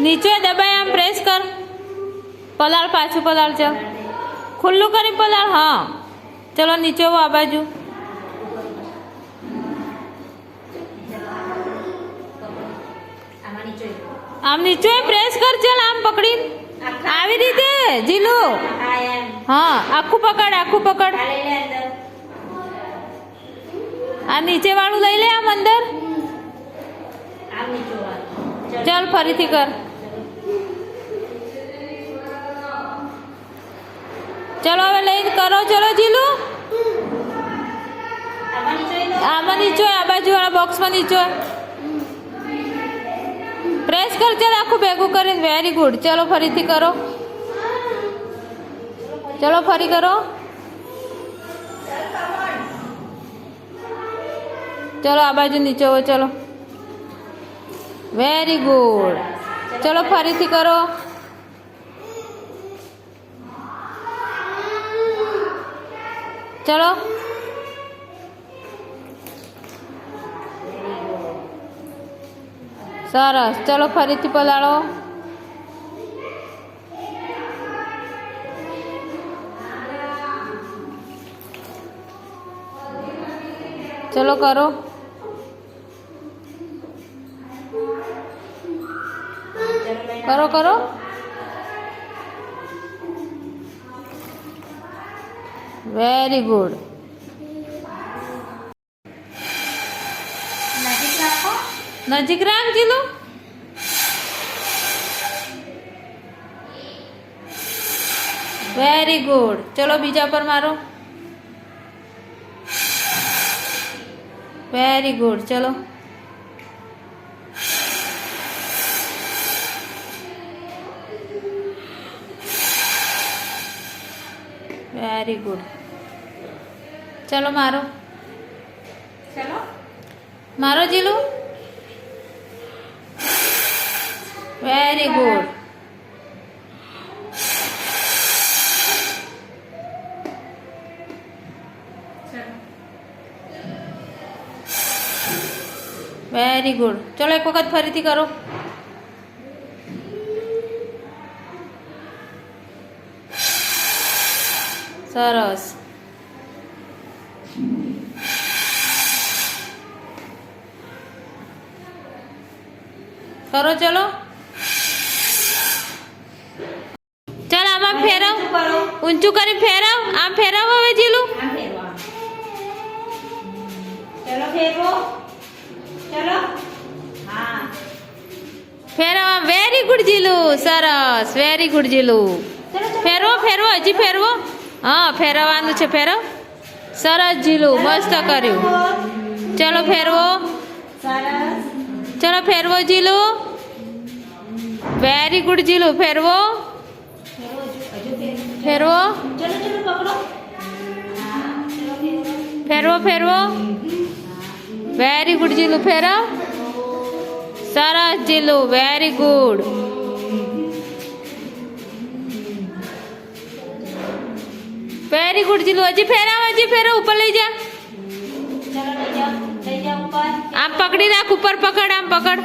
નીચે દબાઈ આમ પ્રેસ કર. પલાળ પાછું પલાળ. ચાલ ખુલ્લું કરી પલાળ. હા ચલો નીચે આ બાજુ. આમ નીચે પ્રેસ કર. ચાલ આમ પકડી આવી રીતે જીલુ. હા આખું પકડ, આખું પકડ. આ નીચે વાળું લઈ લે આમ અંદર. ચાલ ફરીથી કર. ચલો હવે લઈને કરો. ચલો જીલુ આમાં નીચો, આ બાજુ વાળા બોક્સમાં નીચો પ્રેસ કર. ચાલ આખું ભેગું કરીને. Very good. ચલો ફરીથી કરો. ચલો ફરી કરો. ચલો આ બાજુ નીચે હો. ચલો વેરી ગુડ. ચલો ફરીથી કરો. ચલો સરસ. ચલો ફરીથી પલાળો. ચલો કરો. કરો કરો. Very good. નજીક રાખ જીલુ. Very good. ચલો બીજા પર મારો. Very good. ચલો વેરી ગુડ. ચલો મારો. ચલો મારો Jilu. Very good. Very good. ચલો એક વખત ફરીથી કરો. સરસ. કરો. ચલો ચાલ આમાં ફેરવ. ઊંચું કરી ફેરવ. આમ ફેરવ હવે જીલુ. ચલો ફેરવો. ચલો હા ફેરવ. આમ વેરી ગુડ જીલુ. સરસ. Very good Jilu. ફેરવો ફેરવો. હજી ફેરવો. હા ફેરવવાનું છે. ફેરવ. સરસ જીલુ. મસ્ત કર્યું. ચલો ફેરવો. સરસ. ચલો ફેરવો જીલુ. Very good Jilu. ફેરવો ફેરવો. ચલો ચલો પકડો. ફેરવો ફેરવો. Very good Jilu. ફેરવ. સરસ Jilu. Very good. Very good Jilu. હજી ફેરવ. હજી ફેરવ. ઉપર લઈ જા. ચલો લઈ જાઓ ઉપર. આમ પકડી રાખ. ઉપર પકડ. આમ પકડ.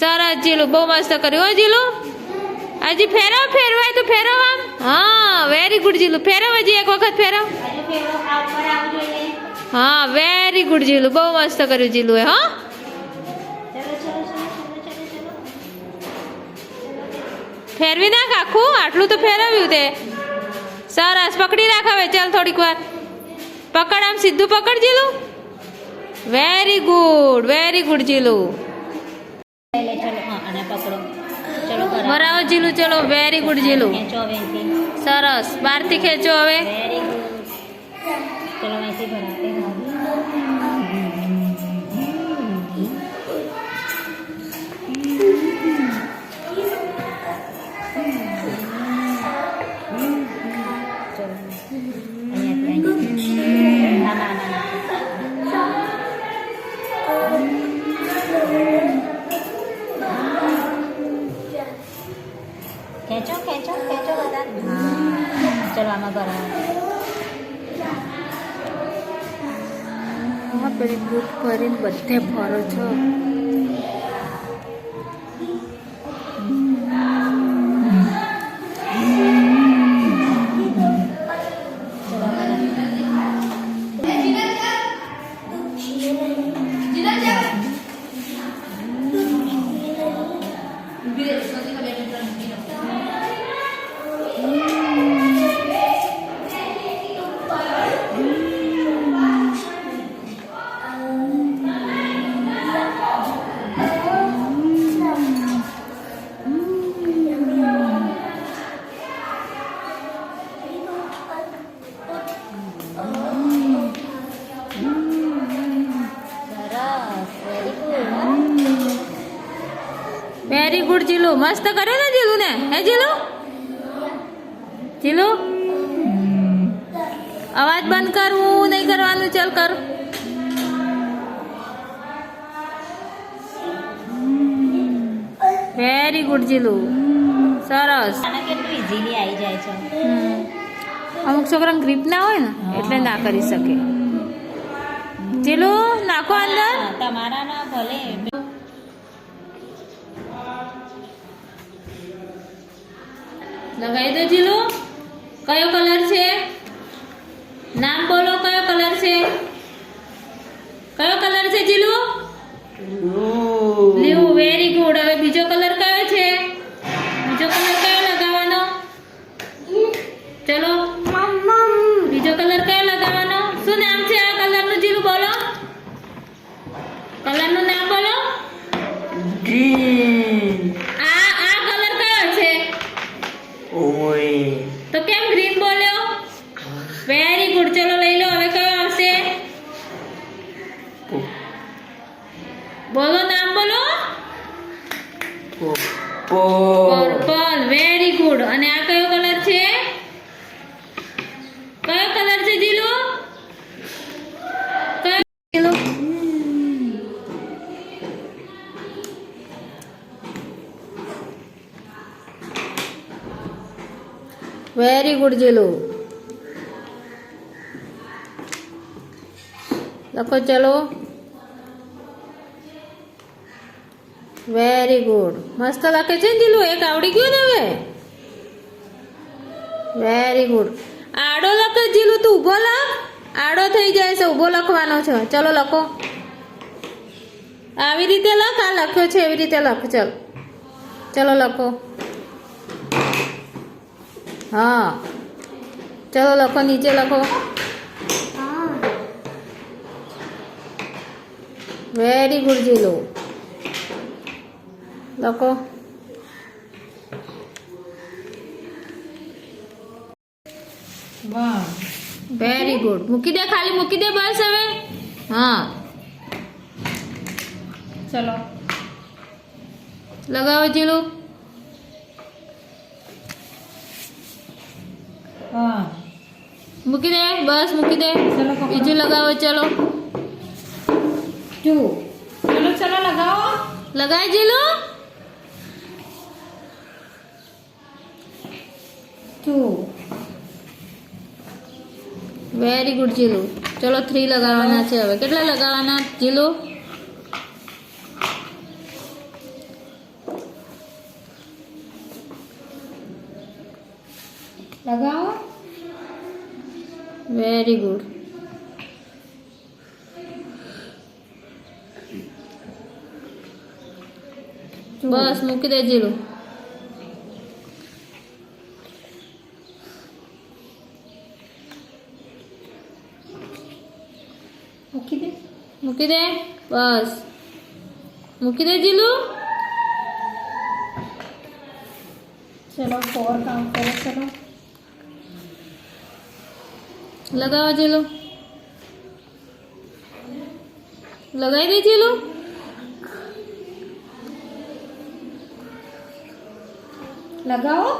સરસ જીલુ. બહુ મસ્ત કર્યું હો જીલુ. હજી ફેરવ. ફેરવાય તો ફેરવ આમ. હા વેરી ગુડ જીલુ. ફેરવ. હજી એક વખત ફેરવ. હજુ ફેરવો. આ ઉપર આવું જોઈએ. હા વેરી ગુડ જીલુ. બહુ મસ્ત કર્યું જીલુ એ. હા ચલો ચલો ચલો ચલો ચલો ચલો. ફેરવી નાખ આખું. આટલું તો ફેરવ્યું તે. સરસ. પકડી રાખ હવે. ચાલ થોડીક વાર પકડ. આમ સીધું પકડ Jilu. Very good. Very good Jilu. લે ચલો હા અને પકડો. ચલો કરો. બરાબર જીલુ. ચલો વેરી ગુડ જીલુ. ખેંચો હવે અહીંથી. સરસ. બહારથી ખેંચો હવે. Very good. ચલો અહીંથી ભરાતે ખેંચો ખેંચો ખેંચો બધા. હા ચલો આમાં ભરાવો. હા પેલી બુક ભરીને બધે ફરો છો. સરસ very good very good Jilu મસ્ત કર્યું ને જીલુ ને હે જીલુ જીલુ અવાજ બંધ કરવું નહીં કરવાનું ચાલ કર વેરી ગુડ જીલુ સરસ આને કેટલું ઇઝીલી આવી જાય છે અમુક છોકરાને ગ્રીપ ના હોય ને એટલે ના કરી શકે જીલુ નાખો અંદર હા, તમારા ના ભલે લગાવી દો જીલુ કયો કલર છે નામ બોલો કયો કલર છે જીલુ બ્લુ વેરી ગુડ હવે બીજો કલર કયો છે બીજો કલર કયો લગાવવાનો ચલો બીજો કલર કયો લગાવવાનો શું નામ છે આ કલરનું જીલુ બોલો કલરનું નામ બોલો આ કલર કયો છે તો કેમ ગ્રીન બોલ્યો વેરી ગુડ ચલો લઈ લો હવે કયો આવશે બોલો નામ બોલો પર્પલ વેરી ગુડ અને આ કયો કલર છે જીલુ કયો જીલુ વેરી ગુડ જીલુ લખો ચલો વેરી ગુડ મસ્ત લખે છે ને જીલુ એક આવડી ગયું ને હવે વેરી ગુડ આડો લખે જીલુ તું ઊભો લખ આડો થઈ જાય છે ઊભો લખવાનો છે ચલો લખો આવી રીતે લખ આ લખ્યો છે એવી રીતે લખ ચલો લખો હા ચલો લખો નીચે લખો વેરી ગુડ જીલુ લખો વાહ વેરી ગુડ મૂકી દે ખાલી મૂકી દે બસ હવે હા ચલો લગાવો જીલુ હા મૂકી દે બસ મૂકી દે ચલો પકડો. બીજું લગાવો ચલો ચલો લગાવો લગાય જીલુ વેરી ગુડ જીલુ ચલો 3 લગાવવાના છે હવે કેટલા લગાવવાના જીલુ લગાવો વેરી ગુડ બસ મૂકી દે જીલુ મૂકી દે બસ મૂકી દે જીલુ ચલો 4 કાઉન્ટ કરો ચલો લગાવો જીલુ લગાવી દે જીલુ લગાવો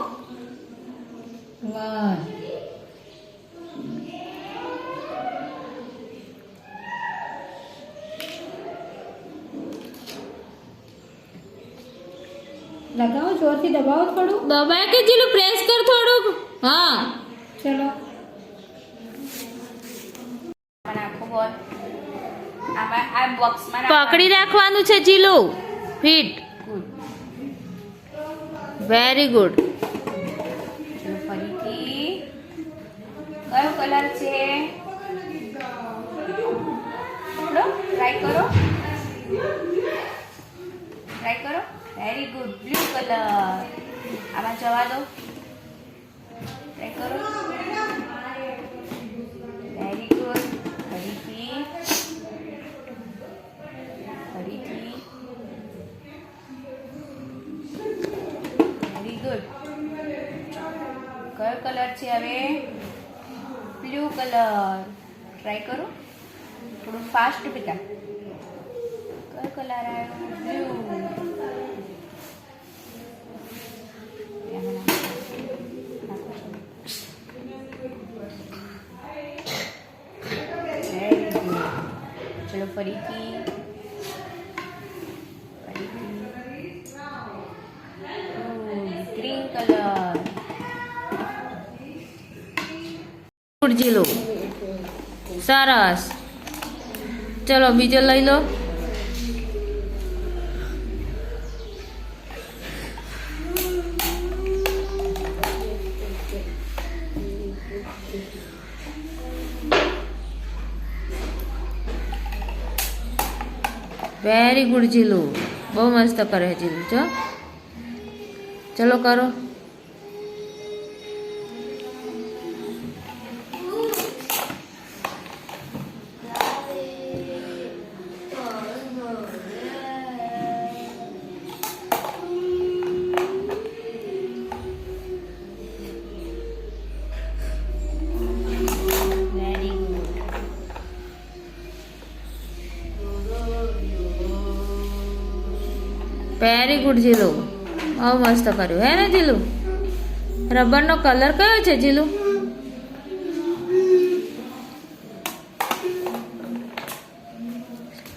1 લગાવો જોરથી દબાવો થોડું દબાય કે જીલુ પ્રેસ કર થોડુંક હા ચલો પકડી રાખવાનું છે જીલુ ફિટ વેરી ગુડ ફરીથી કયો કલર છે પકડો ટ્રાય કરો. ટ્રાય કરો. Very good. Blue colour. આમાં જવા દો. ટ્રાય કરો. Very good. ફરીથી. ફરીથી. Very good. કયો કલર છે હવે? Blue colour. ટ્રાય કરો. થોડું ફાસ્ટ બેટા. કયો કલર આવ્યો? બ્લુ. ચલો ફરીથી. Green colour. ગુડજીલો સરસ. ચલો બીજો લઈ લો. Very good જીલું. બહુ મસ્ત કરે જીલું. ચલો કરો. Very good જીલું. બહુ મસ્ત કર્યું હે ને જીલું? રબરનો કલર કયો છે જીલું?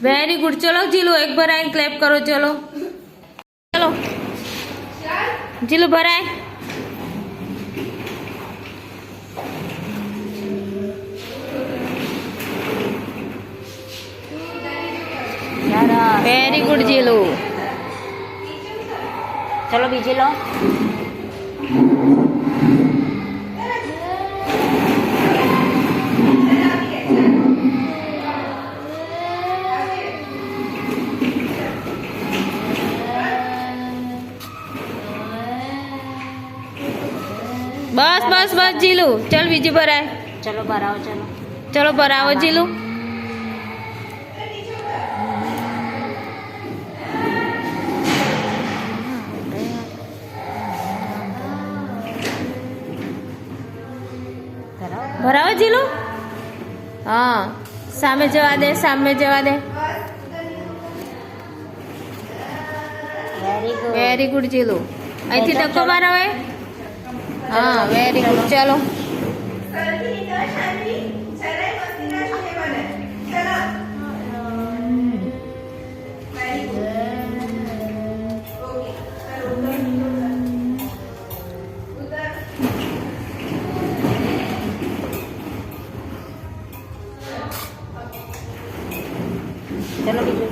Very good. ચલો જીલું એક ભરાય ક્લેપ કરો. ચલો ચલો જીલું ભરાય. Very good Jilu. ચલો બીજી લો. બસ બસ બસ જીલું. ચલ બીજી ભરાય. ચલો ભરાવો. ચલો ચલો ભરાવો જીલું. ભરાવો જીલું. હા સામે જવા દે. સામે જવા દે. Very good. Very good Jilu. અહીંથી ધક્કો મારાવે. હા વેરી ગુડ. ચલો ચલો બીજું.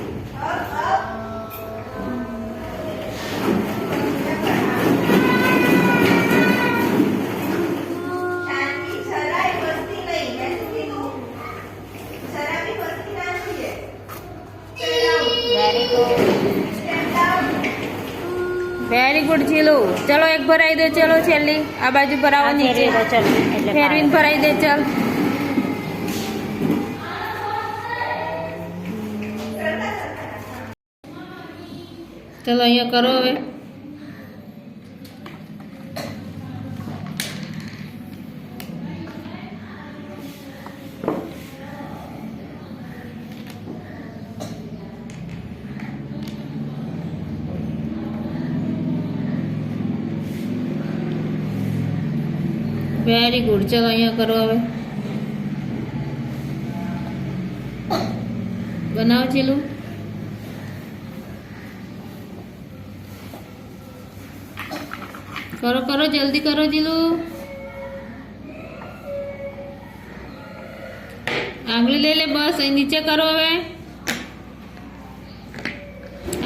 Very good Jilu. ચલો એક ભરાઈ દે. ચલો છેલ્લી આ બાજુ ભરાવો. નીચે ફેરવીને ભરાઈ દે. ચલ ચલો અહીંયા કરો હવે. Very good. ચલો અહીંયા કરો હવે. બનાવો ચીલું. કરો કરો જલ્દી કરો જીલું. આંગળી લઈ લે. બસ અહીં નીચે કરો હવે.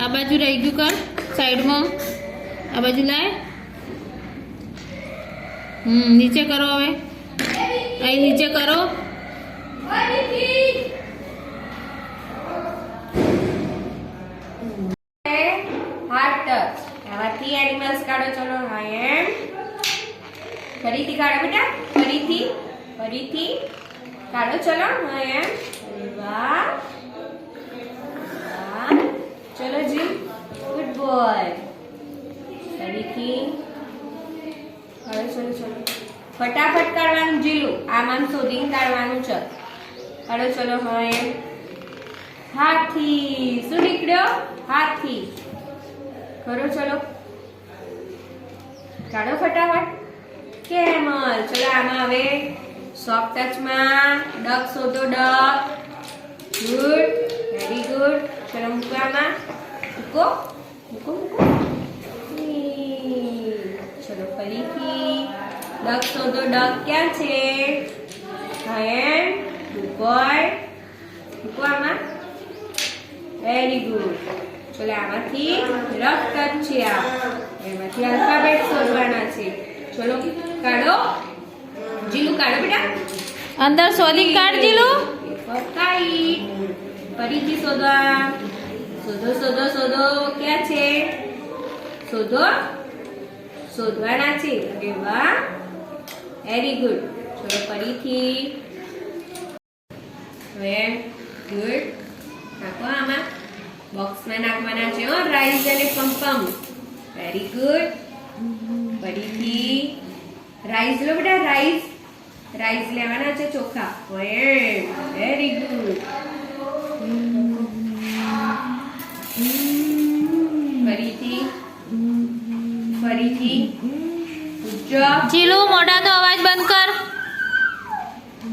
આ બાજુ રહી ગયું કર. સાઈડમાં આ બાજુ લાય. નીચે કરો હવે. અહીં નીચે કરો. આમાંથી એનિમલ્સ કાઢો ચલો હા એમ ફરીથી કાઢો બેટા ફરીથી કાઢો ચલો હા એમ અરે વાહ ચલો જી ગુડ બોય ફરીથી કાઢો ચલો ફટાફટ કાઢવાનું જીલું આમાં શોધીને કાઢવાનું છે કાઢો ચલો હા એમ હાથી શું નીકળ્યો હાથી કરો ચલો કાઢો ફટાફટ કેમલ ચલો આમાં હવે સોફ્ટ ટચમાં ડક શોધો ડક ગુડ વેરી ગુડ ચલો મૂકો આમાં મૂકો ચલો ફરીથી ડક શોધો ડક ક્યાં છે હા એમ ગુડ બોય મૂકો આમાં વેરી ગુડ ચલો આમાંથી રફ ટચ છે આ એમાંથી આલ્ફાબેટ શોધવાના છે ચલો કાઢો જીલું કાઢો બેટા અંદર શોધી કાઢ જીલું કાઈ ફરીથી શોધવા શોધો ક્યાં છે શોધવાના છે અરે વાહ વેરી ગુડ ચલો ફરીથી હવે ગુડ નાખો આમાં બોક્સમાં નાખવાના છે હો રાઈસ અને પમ્પમ વેરી ગુડ ફરીથી રાઈસ લો બેટા રાઈસ લેવાના છે ચોખા વેરી ગુડ ફરીથી ગુડ જોબ જીલું મોઢાનો અવાજ બંધ કર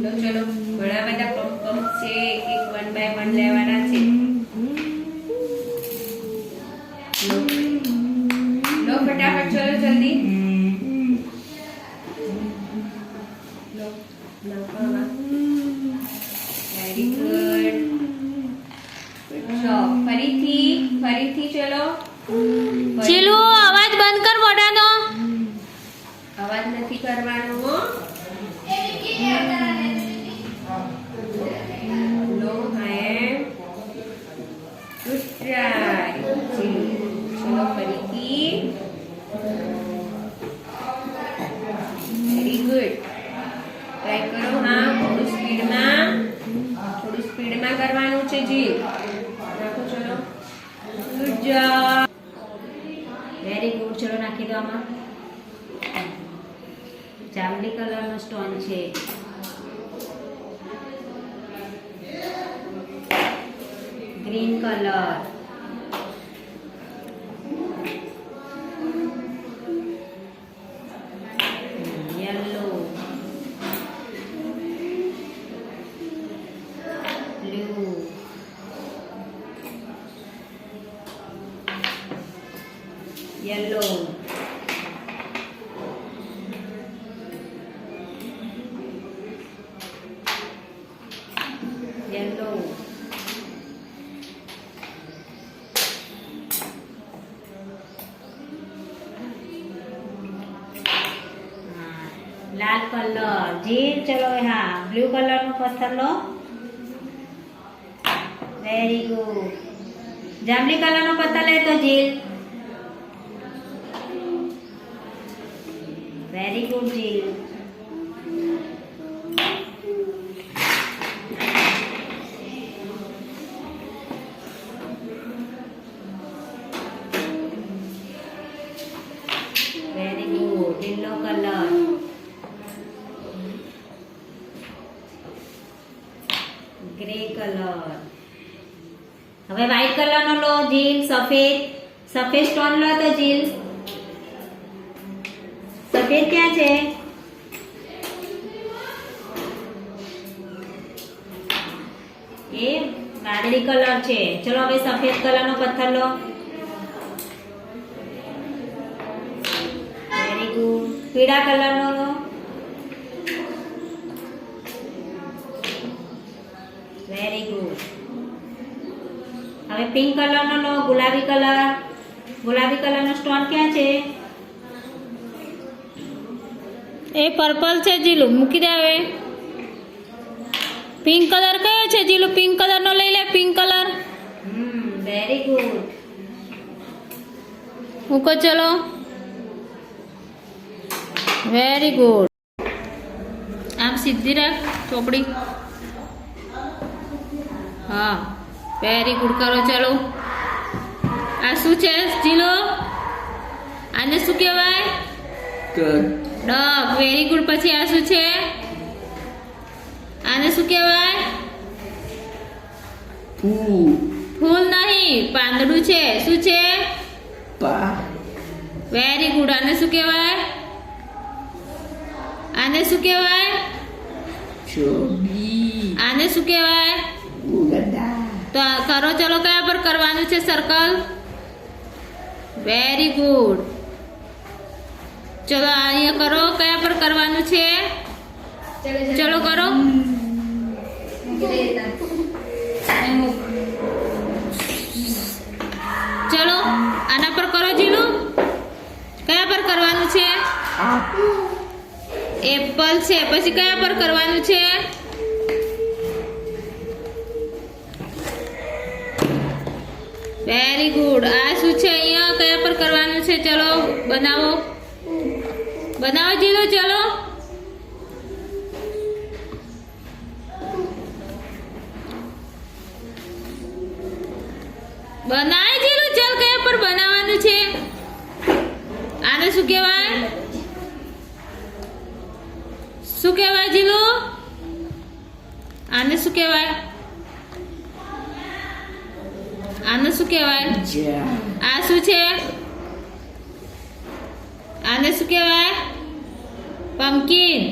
લો ચલો ઘણા બધા પમ્પમ છે એક 1 by 1 લેવાના છે લો ફટાફટ ચલો જલ્દી લો વેરી ગુડ જોબ ફરીથી ચલો જીલું અવાજ બંધ કર મોઢાનો અવાજ નથી કરવાનો હો લો હા ગુડ ટ્રાય ચલો ફરીથી વેરી ગુડ ટ્રાય કરો હા થોડું સ્પીડમાં કરવાનું છે જી રાખો ચલો ગુડ જોબ વેરી ગુડ ચલો નાખી દો આમાં જાંબલી કલરનો સ્ટોન છે green colour yellow blue yellow लाल कलर जील चलो यहाँ ब्लू कलर नो पत्थर लो वेरी गुड जामली कलर नो पत्थर ले तो Jil very good Jil very good yellow colour grey colour હવે વ્હાઈટ કલર નો લો જીલ સફેદ સ્ટોન લો તો જીલ સફેદ ક્યાં છે એ વાદળી કલર છે ચલો હવે સફેદ કલર નો પથ્થર લો વેરી ગુડ પીળા કલર નો લો વેરી ગુડ હવે પિંક કલર નો લો ગુલાબી કલર નો સ્ટોન ક્યાં છે એ પર્પલ છે જીલું મૂકી દે હવે પિંક કલર કયો છે જીલું પિંક કલર નો લઈ લે પિંક કલર વેરી ગુડ મૂકો ચલો વેરી ગુડ આમ સીધી રાખ ચોપડી હા વેરી ગુડ કરો ચલો આ શું છે જીલો આને શું કહેવાય ડક વેરી ગુડ પછી આ શું છે આને શું કહેવાય ફૂલ નહીં પાંદડું છે શું છે વેરી ગુડ આને શું કહેવાય આને શું કહેવાય આને શું કહેવાય તો આ કરો ચલો કયા પર કરવાનું છે સર્કલ વેરી ગુડ ચલો અહીંયા કરો કયા પર કરવાનું છે ચલો કરો ચલો આના પર કરો જીલું કયા પર કરવાનું છે એપલ છે પછી કયા પર કરવાનું છે વેરી ગુડ આ શું છે અહીંયા કયા પર કરવાનું છે ચલો બનાવો બનાવો જીલો ચલો બનાય જીલો ચલ કયા પર બનાવવાનું છે આને શું કહેવાય શું કહેવાય જીલો આને શું કહેવાય આને શું કહેવાય આ શું છે આને શું કહેવાય પમ્પકિન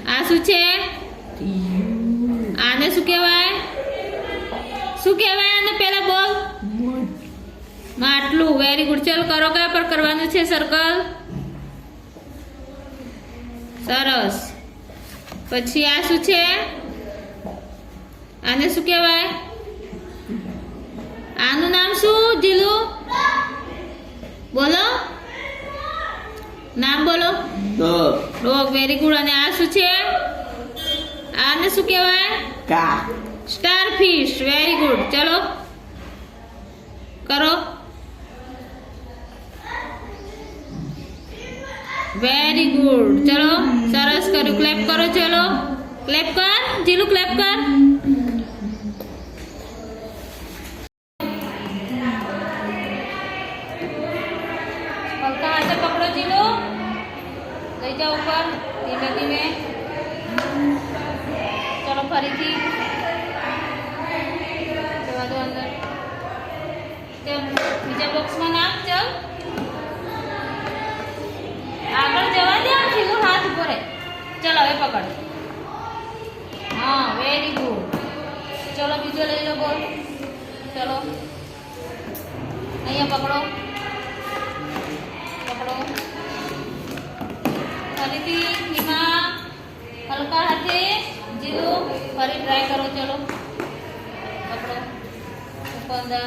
આ શું છે આને શું કહેવાય આને પહેલા બોલ માટલું વેરી ગુડ ચલ કરો કયા પર કરવાનું છે સર્કલ સરસ પછી આ શું છે આને શું કહેવાય આનું નામ શું જીલુ બોલો નામ બોલો ડોગ વેરી ગુડ અને આ શું છે આને શું કહેવાય સ્ટાર ફિશ વેરી ગુડ ચલો કરો વેરી ગુડ ચલો સરસ કર્યું ક્લેપ કરો ચલો ક્લેપ કર જીલુ ક્લેપ કર પલકા હાથે પકડો જીલુ લઈ જાઓ ઉપર ધીમે ધીમે ચલો ફરીથી જવા દો અંદર બીજા બોક્સમાં નાખ ચલ આગળ જવા દે આમ જીલુ હાથ ઉપર ચલો હવે પકડ હા વેરી ગુડ ચલો બીજો લઈ લો બોલ ચલો અહીંયા પકડો ફરીથી ધીમા હલકા હાથે જીલો ફરી ટ્રાય કરો ચલો પકડો ઉપર અંદર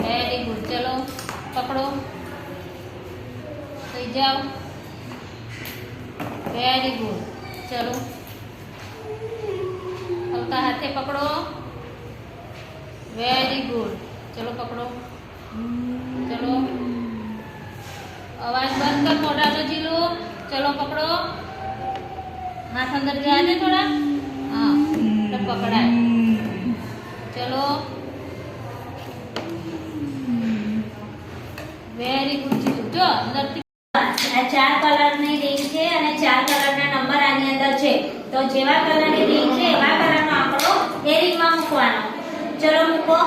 વેરી ગુડ ચલો પકડો થઈ જાઓ વેરી ગુડ ચલો હલકા હાથે પકડો વેરી ગુડ ચલો પકડો ચલો અવાજ બંધ કર મોઢાનો જીલો ચલો પકડો હાથ અંદર જવા દે થોડા હા તો પકડાય ચલો વેરી ગુડ જીલો જો અંદરથી આ 4 કલરની રિંગ છે અને 4 કલરના નંબર આની અંદર છે તો જેવા કલરની રિંગ છે એવા કલરનો આંકડો એ રિંગમાં મૂકવાનો ચલો મૂકો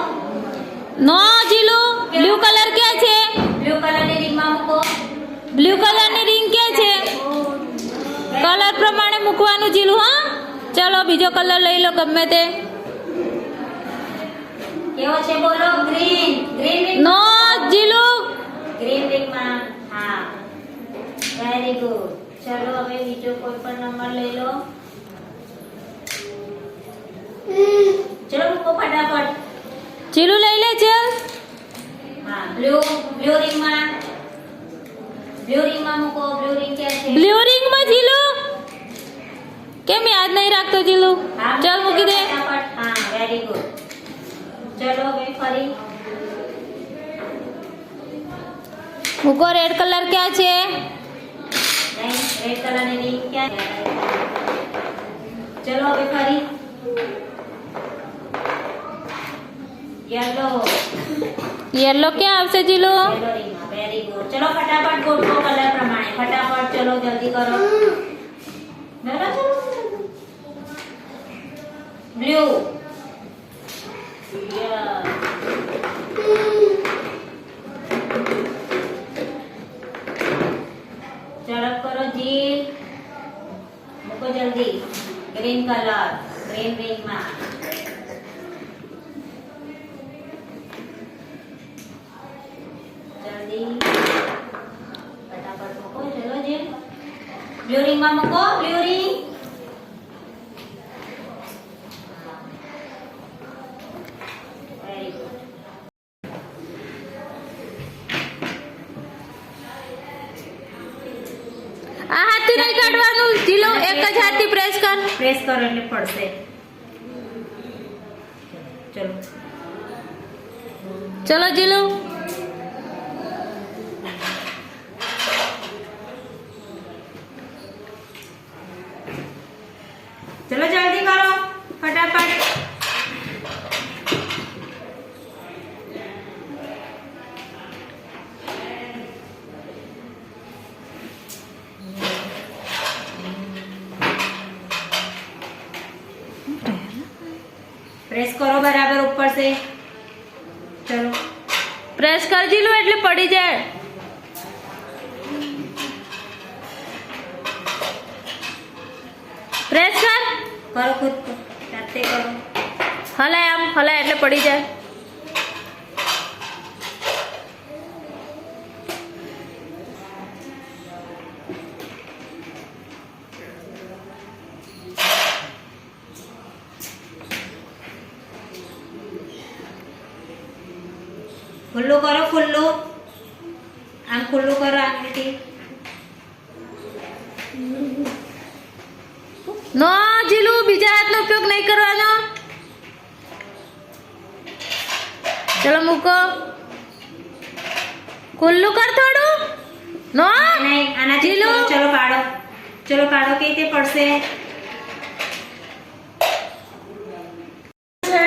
નો જીલુ બ્લુ કલર ક્યાં છે બ્લુ કલરની રિંગમાં મૂકો બ્લુ કલરની રિંગ ક્યાં છે કલર પ્રમાણે મૂકવાનું જીલુ હા ચલો બીજો કલર લઈ લો ગમે તે કેવો છે બોલો ગ્રીન ગ્રીન રિંગ નો જીલુ ગ્રીન રિંગમાં હા વેરી ગુડ ચલો હવે બીજો કોઈ પણ નંબર લઈ લો ચલો મૂકો ફટાફટ જીલુ લઈ લે ચલ હા બ્લુ રિંગમાં મૂકો બ્લુ રિંગ ક્યાં છે બ્લુ રિંગમાં જીલુ કેમ યાદ નહીં રાખતો જીલુ હા, ચલ મૂકી દે ફટાફટ હા વેરી ગુડ ચલો હવે ફરી મૂકો રેડ કલર ક્યાં છે? નહીં, રેડ કલરની રિંગ ક્યાં છે? ચલો હવે ફરી યલો યલો ક્યાં આવશે જીલુ? યલો રિંગમાં વેરી ગુડ. ચલો ફટાફટ ગોઠવો કલર પ્રમાણે. ફટાફટ ચલો જલ્દી કરો. બ્લુ ઝડપ કરો જી. મૂકો જલ્દી. ગ્રીન કલર ગ્રીન રિંગમાં. જલ્દી ફટાફટ મૂકો. ચલો જી. બ્લુ રિંગમાં મૂકો. Blue ring. Very good. આ હાથથી નહીં કાઢવાનું જીલુ, એક જ હાથથી પ્રેસ કર. પ્રેસ કરો એટલે પડશે. ચલો ચલો જીલુ. ચલો જલ્દી કરો ફટાફટ. પ્રેસ કરો બરાબર ઉપર से. ચલો પ્રેસ કર જીલુ એટલે પડી જાય. પ્રેસ કર. કરો ખુદ જાતે કરો. હલાય આમ હલાય એટલે પડી જાય. ખુલ્લું કરો ખુલ્લું. આમ ખુલ્લું કરો આંગળીથી. નો જીલુ, બીજા હાથનો ઉપયોગ નહીં કરવાનો. ચલો મૂકો. ખુલ્લું કર થોડું. નો નહીં આનાથી જીલુ. ચલો કાઢો. ચલો કાઢો કે તે પડશે. છે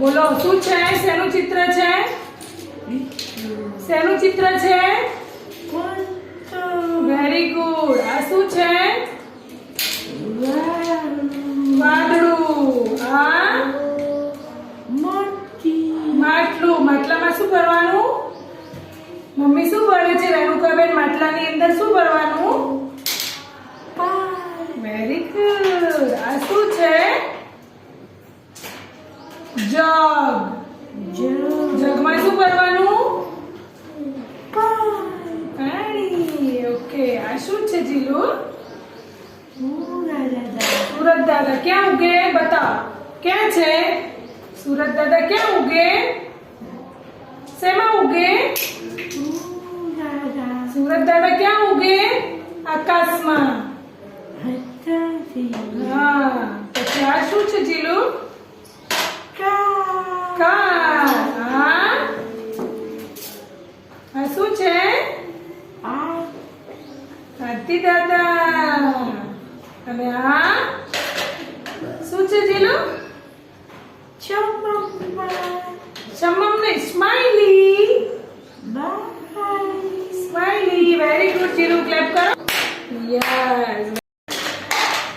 બોલો શું છે? શેનું ચિત્ર છે? શેનું ચિત્ર છે? Very good. આ શું છે? વાદળું. આ માટલું. માટલામાં શું ભરવાનું? મમ્મી શું ભરે છે રેણુકાબેન? માટલાની અંદર શું ભરવાનું? Very good. આ શું છે? જગ. જગમાં શું ભરવાનું? પાણી. ઓકે. આ શું છે જીલુ? સુરત દાદા ક્યાં ઉગે? બતાવ. ક્યાં છે સુરત દાદા? ક્યાં ઉગે? શેમાં ઉગે? સુરત દાદા ક્યાં ઉગે? આકાશમાં. હા. પછી આ શું છે જીલુ? કાર. આ શું છે? હાથી દાદા. અને આ શું છે જીલુ? ચમમ નહીં, smiley. Smiley. Very good Jilu. Clap કરો. Yes.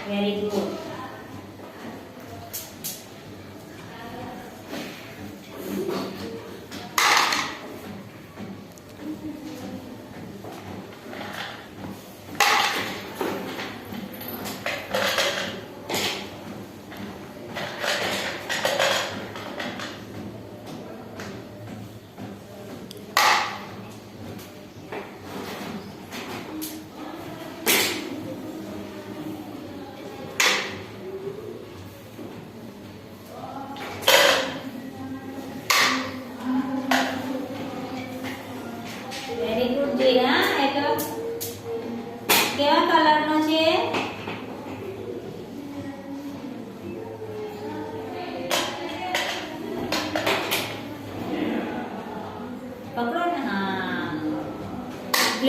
Very good.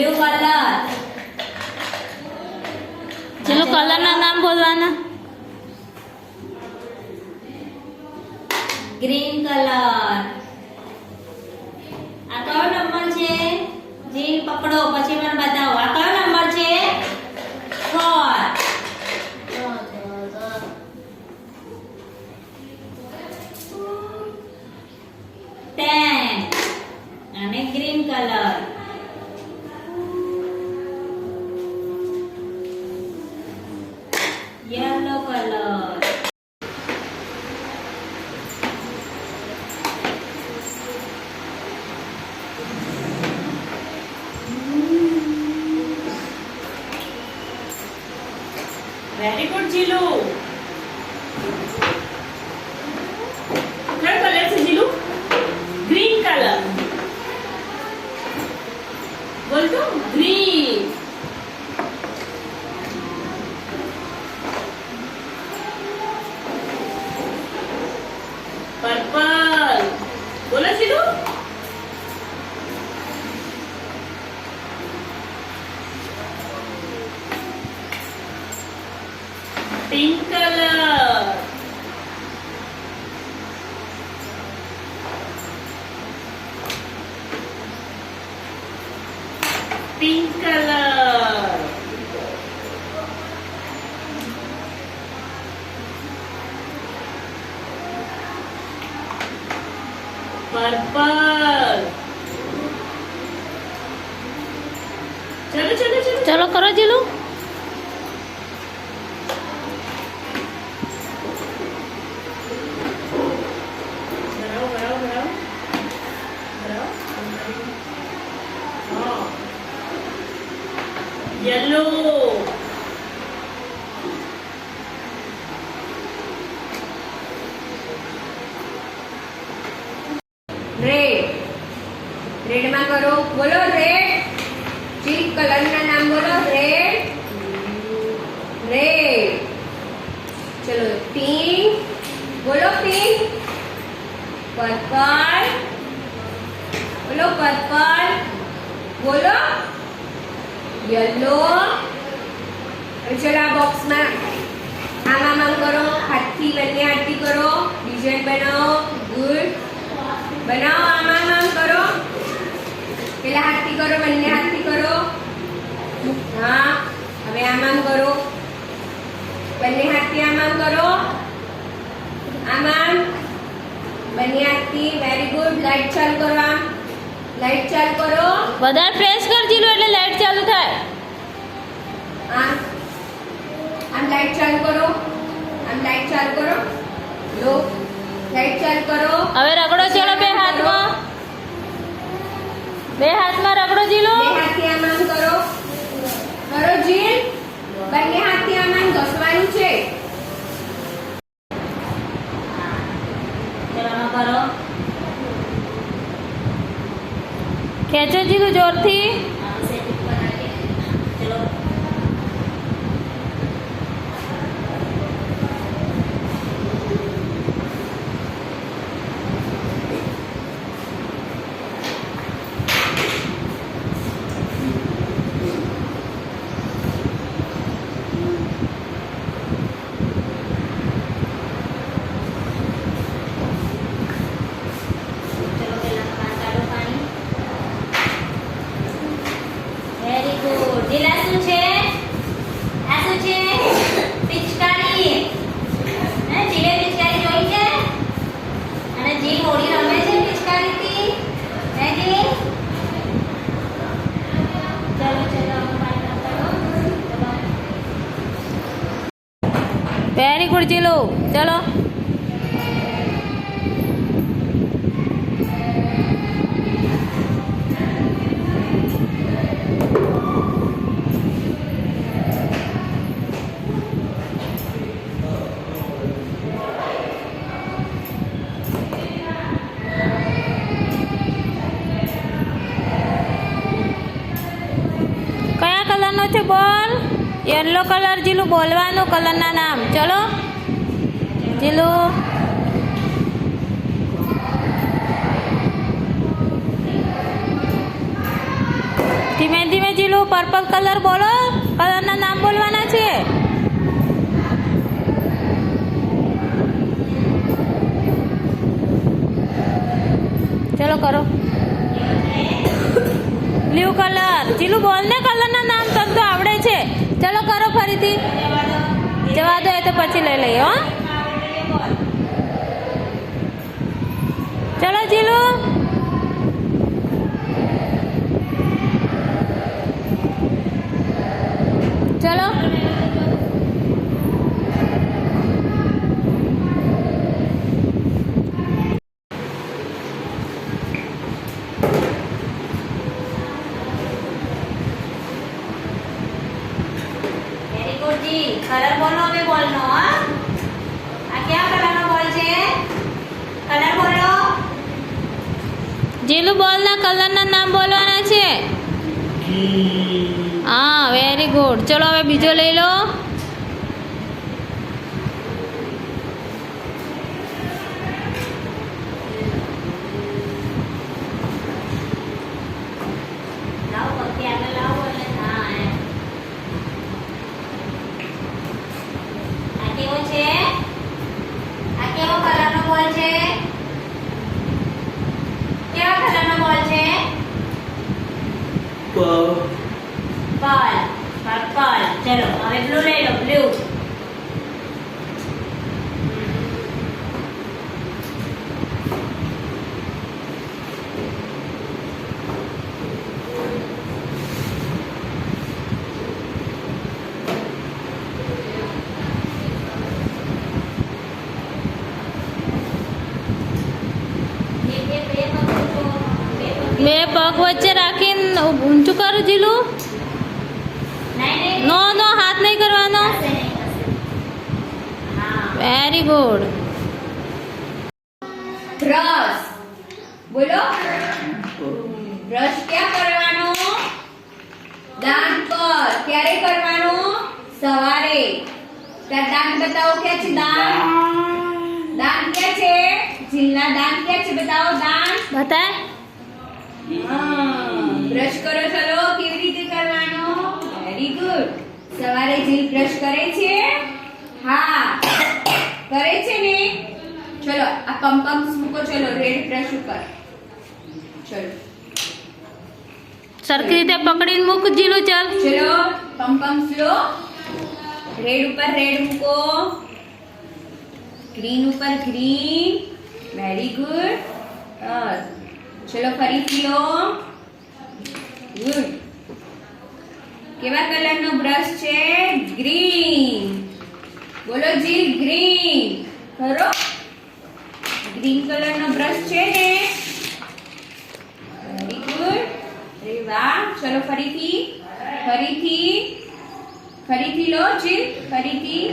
Blue colour, ચલો કલરના નામ બોલવાના. Green colour. આ કયો નંબર છે? જીલ પકડો પછી મને બતાવો. આ કયો નંબર છે? 4. 10 અને green colour. Yellow colour. Very good Jilu. કયો કલર છે જીલુ? Green colour. બોલ તો ગ્રીન. પર્પલ. બોલો Jilu. Pink colour. Pink colour. Purple. ચલો ચલો ચલો. ચલો કરો જીલુ. ભરાવો ભરાવો ભરાવો ભરાવો. હા. યલો. રેડ. રેડમાં કરો. બોલો રેડ. ચીક કલરના નામ બોલો. રેડ. રેડ. ચલો પિંક. બોલો પિંક. પર્પલ. બોલો પર્પલ. બોલો યલો. ચલો આ બોક્સમાં આમ કરો. હાથથી બંને હાથથી કરો. ડિઝાઇન બનાવો. ગુડ. બનાવો. આમ કરો. પેલા હાથથી કરો. બંને હાથથી કરો. હા. હવે આમ કરો. બંને હાથથી આમ કરો. આમ બંને હાથથી. Very good. લાઈટ ચાલુ કરો. આમ લાઈટ ચાલુ કરો. વધારે પ્રેસ કર જીલુ એટલે લાઈટ ચાલુ થાય. આમ આમ લાઈટ ચાલુ કરો. આમ લાઈટ ચાલુ કરો. લો લાઈટ ચાલુ કરો. હવે રગડો ચલો બે હાથમાં. બે હાથમાં રગડો જીલુ. બે હાથથી આમ કરો. કરો જીલ. બંને હાથથી આમ ઘસવાનું છે. ચલો આમાં કરો. ખેંચો જીલુ જોરથી. આમાં સેટિંગ બનાવીએ. ચલો. ચલો પેલા કાઢો પાણી. Very good. જીલા શું છે? આ શું છે? પિચકારી. હે જીલે પિચકારી જોઈ છે? અને જીલ હોળી રમે છે પિચકારીથી. હે જીલ? ચલો ચલો આમાં પાણી નાખો. ચલો. Very good Jilu. ચલો. કયા કલરનો છે બોલ? યલો કલર જીલુ બોલવાનું કલરના નામ. ચલો જીલુ. ધીમે ધીમે પર્પલ કલર બોલો, કલરના નામ બોલવાના છે. ચલો કરો. Blue colour. જીલું બોલ ને કલરના નામ, તને તો આવડે છે. ચલો કરો ફરીથી. જવા દો, એ તો પછી લઈ લઈએ હો. ચલો જીલું. ચલો. વેરી ગુડ જી. કલર બોલો હવે બોલનો હા. આ કયા કલરનો બોલ છે? કલર બોલો. જીલું બોલના કલરના નામ બોલવાના છે. હા વેરી ગુડ. ચલો હવે બીજો લઈ લો. લાવો પક્કી આગળ લાવો એટલે હા એમ. આ કેવો છે? આ કેવો કલરનો બોલ છે? કેવા કલરનો બોલ છે? પર્પલ. પર્પલ. ચલો હવે બ્લુ લઈ લો. બ્લુ. બે પગ વચ્ચે રાખીને ઊંચું કરો જીલું. નહીં નો નો હાથ નહીં કરવાનો. હા. Very good. બ્રશ બોલો. બ્રશ ક્યાં કરવાનો? દાંત પર. ક્યારે કરવાનો? સવારે. તાર દાંત બતાવો ક્યાં છે? દાંત ક્યાં છે? જીલના દાંત ક્યાં છે? બતાવો દાંત. બતાય. બ્રશ કરો. ચલો કેવી રીતે કરવાનો? Very good. સવારે જીલ બ્રશ કરે છે? હા કરે છે ને. ચલો આ પમ્પમ્સ મૂકો. ચલો રેડ બ્રશ ઉપર. ચલો સરખી રીતે પકડીને મૂક જીલું. ચાલ. ચલો પમ્પમ્સ લો. રેડ ઉપર રેડ મૂકો. ગ્રીન ઉપર ગ્રીન. Very good. ચલો ફરીથી લો. ગુડ. કેવા કલરનો બ્રશ છે? ગ્રીન. બોલો જી ગ્રીન. ખરો ગ્રીન કલરનો બ્રશ છે ને. Very good. અરે વાહ. ચલો ફરીથી લો જી. ફરીથી.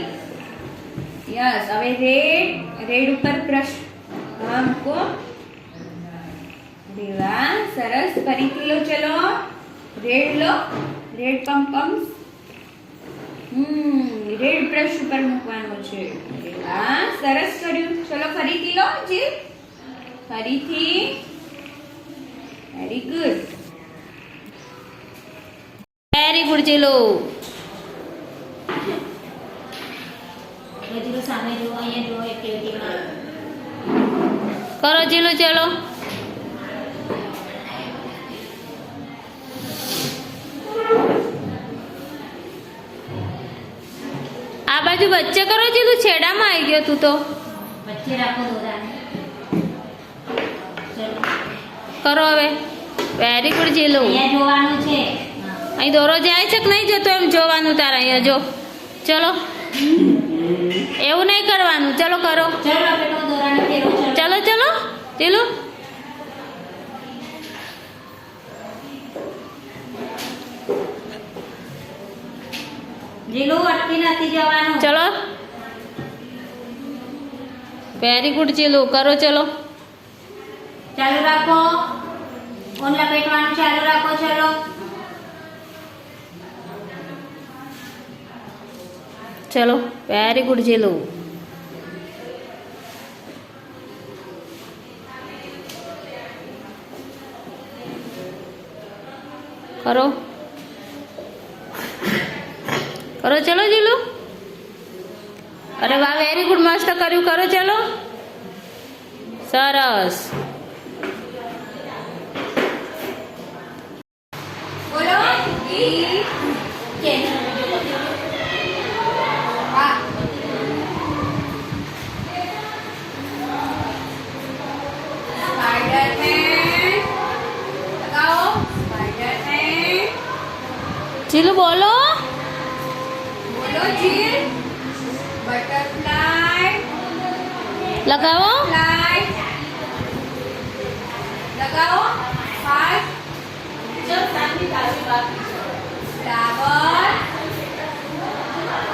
યસ. હવે રેડ ઉપર બ્રશ મૂકો. અરે વાહ સરસ. ફરીથી લો. ચલો રેડ લો. રેડ પમ્પમ્સ. રેડ બ્રશ ઉપર મૂકવાનો છે. અરે વાહ સરસ કર્યું. ચલો ફરીથી લો જી. ફરીથી. Very good. Very good Jilu. બધું સામે જુઓ, અહીંયા જુઓ એક્ટિવિટીમાં. કરો જીલું. ચલો. આ બાજુ વચ્ચે કરો જીલું. છેડામાં આવી ગયો તું તો. વચ્ચે રાખો દોરાને. ચલો કરો હવે. Very good Jilu. અહીંયા જોવાનું છે. અહીં દોરો જાય છે કે નહીં જતો એમ જોવાનું તારે. અહીંયા જો. ચલો એવું નહીં કરવાનું. ચલો કરો. ચલો પેલો દોરાને ફેરવો. ચલો ચલો જીલું. જીલું અટકી નથી જવાનું. ચલો. Very good Jilu. કરો ચલો. ચાલુ રાખો. ઓન લપેટવાનું ચાલુ રાખો. ચલો ચલો. Very good Jilu. કરો. કરો ચલો જીલુ. અરે વાહ, વેરી ગુડ, મસ્ત કર્યું. કરો ચલો, સરસ. બોલો ઈ કે વાહ સ્પાઈડરમેન લગાવો સ્પાઈડરમેન જીલુ બોલો. બોલો જીલ બટરફ્લાય લગાવો. ફ્લાય લગાવો ફાસ્ટ ફ્લાવર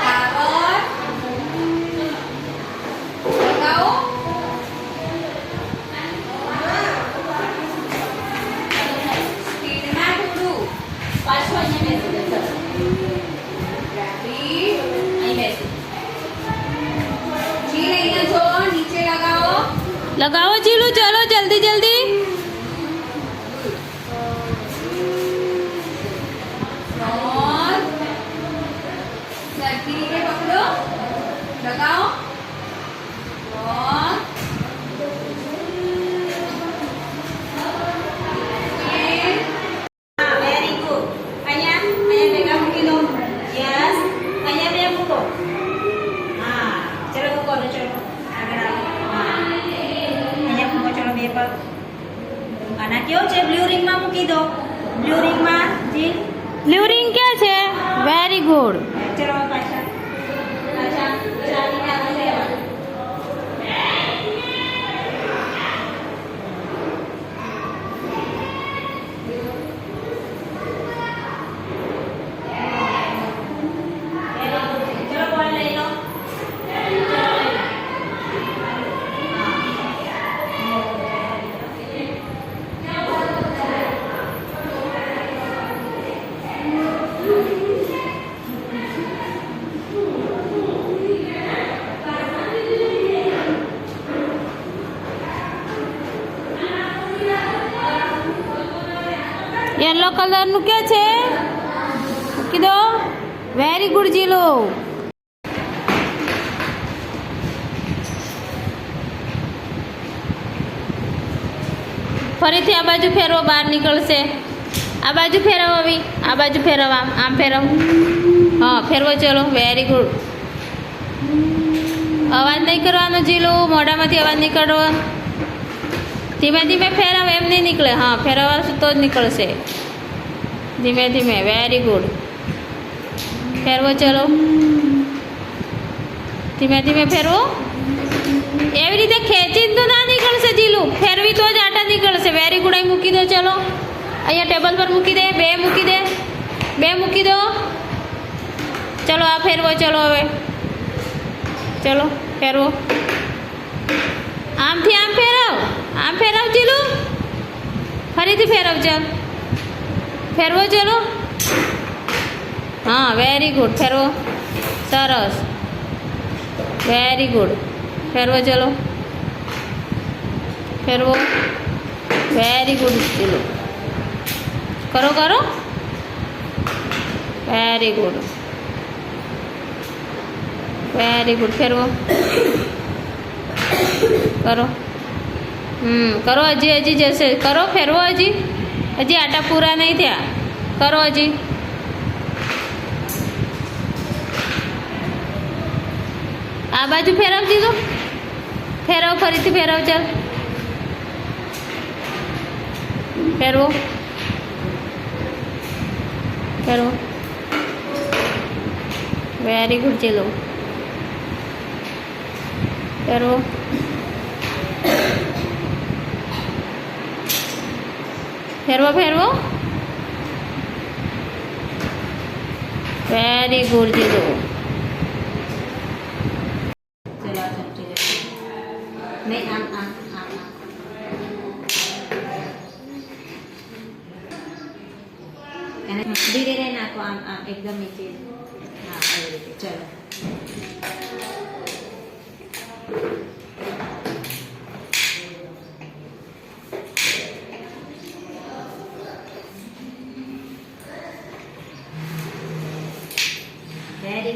ફ્લાવર લગાવો સ્પીડમાં થોડું રેડી જી લઈને જો નીચે લગાવો લગાવો જીલુ, ચલો જલ્દી જલ્દી. સ્મોલ સરખી રીતે પકડો લગાવો સ્મોલ વેરી ગુડ અહીંયા ભેગા મૂકી દો યસ અહીંયા બે મૂકો હા ચલો મૂકો તો ચલો આગળ આવો હા અહીંયા મૂકો ચલો બે પગ આના કેવું છે બ્લુ રિંગમાં મૂકી દો બ્લુ રિંગમાં જી બ્લુ રિંગ ક્યાં છે? Very good. ચલો પાછા પાછા ચાલીને આગળ લેવા ચલો બોલ લઈ લો યલો કલરનું ક્યાં છે? મૂકી દો. Very good Jilu. ફરીથી આ બાજુ ફેરવો, બહાર નીકળશે. આ બાજુ ફેરવો, આવી આ બાજુ ફેરવ, આમ ફેરવ. હા ફેરવો, ચલો. Very good. અવાજ નહીં કરવાનો જીલુ, મોઢામાંથી અવાજ નહીં કાઢવો. ધીમે ધીમે ફેરવ, એમ નહીં નીકળે. હા ફેરવવાશું તો જ નીકળશે. ધીમે ધીમે. Very good. ફેરવો, ચલો. ધીમે ધીમે ફેરવો. એવી રીતે ખેંચીને તો ના નીકળશે જીલુ, ફેરવી તો જ આટા નીકળશે. Very good. અહીં મૂકી દો, ચલો. અહીંયા ટેબલ પર મૂકી દે. બે મૂકી દે, બે મૂકી દો. ચલો આ ફેરવો, ચલો હવે. ચલો ફેરવો. આમથી આમ ફેરવ, આમ ફેરવ જીલુ. ફરીથી ફેરવ, ચાલ. ફેરવો, ચલો. હા વેરી ગુડ. ફેરવો, સરસ. Very good. ફેરવો, ચલો. ફેરવો. Very good Jilu. કરો કરો. Very good. Very good. ફેરવો. કરો. કરો. હજી હજી જશે. કરો. ફેરવો. હજી હજી આટા પૂરા નહીં થયા. કરો હજી. આ બાજુ ફેરવ દીધું. ફેરવ, ફરીથી ફેરવ, ચાલ. ફેરવો. ફેરવો. વેરી ગુડ ચલો. ફેરવો. ફેરવો, ફેરવો. વેરી ગુડ ચલો. ચલો આ ચમચી લે. નહીં આમ આમ આમ આમ. એને ધીરે ધીરે નાખો, આમ આમ એકદમ નીચે. હા આવી રીતે. ચલો વેરી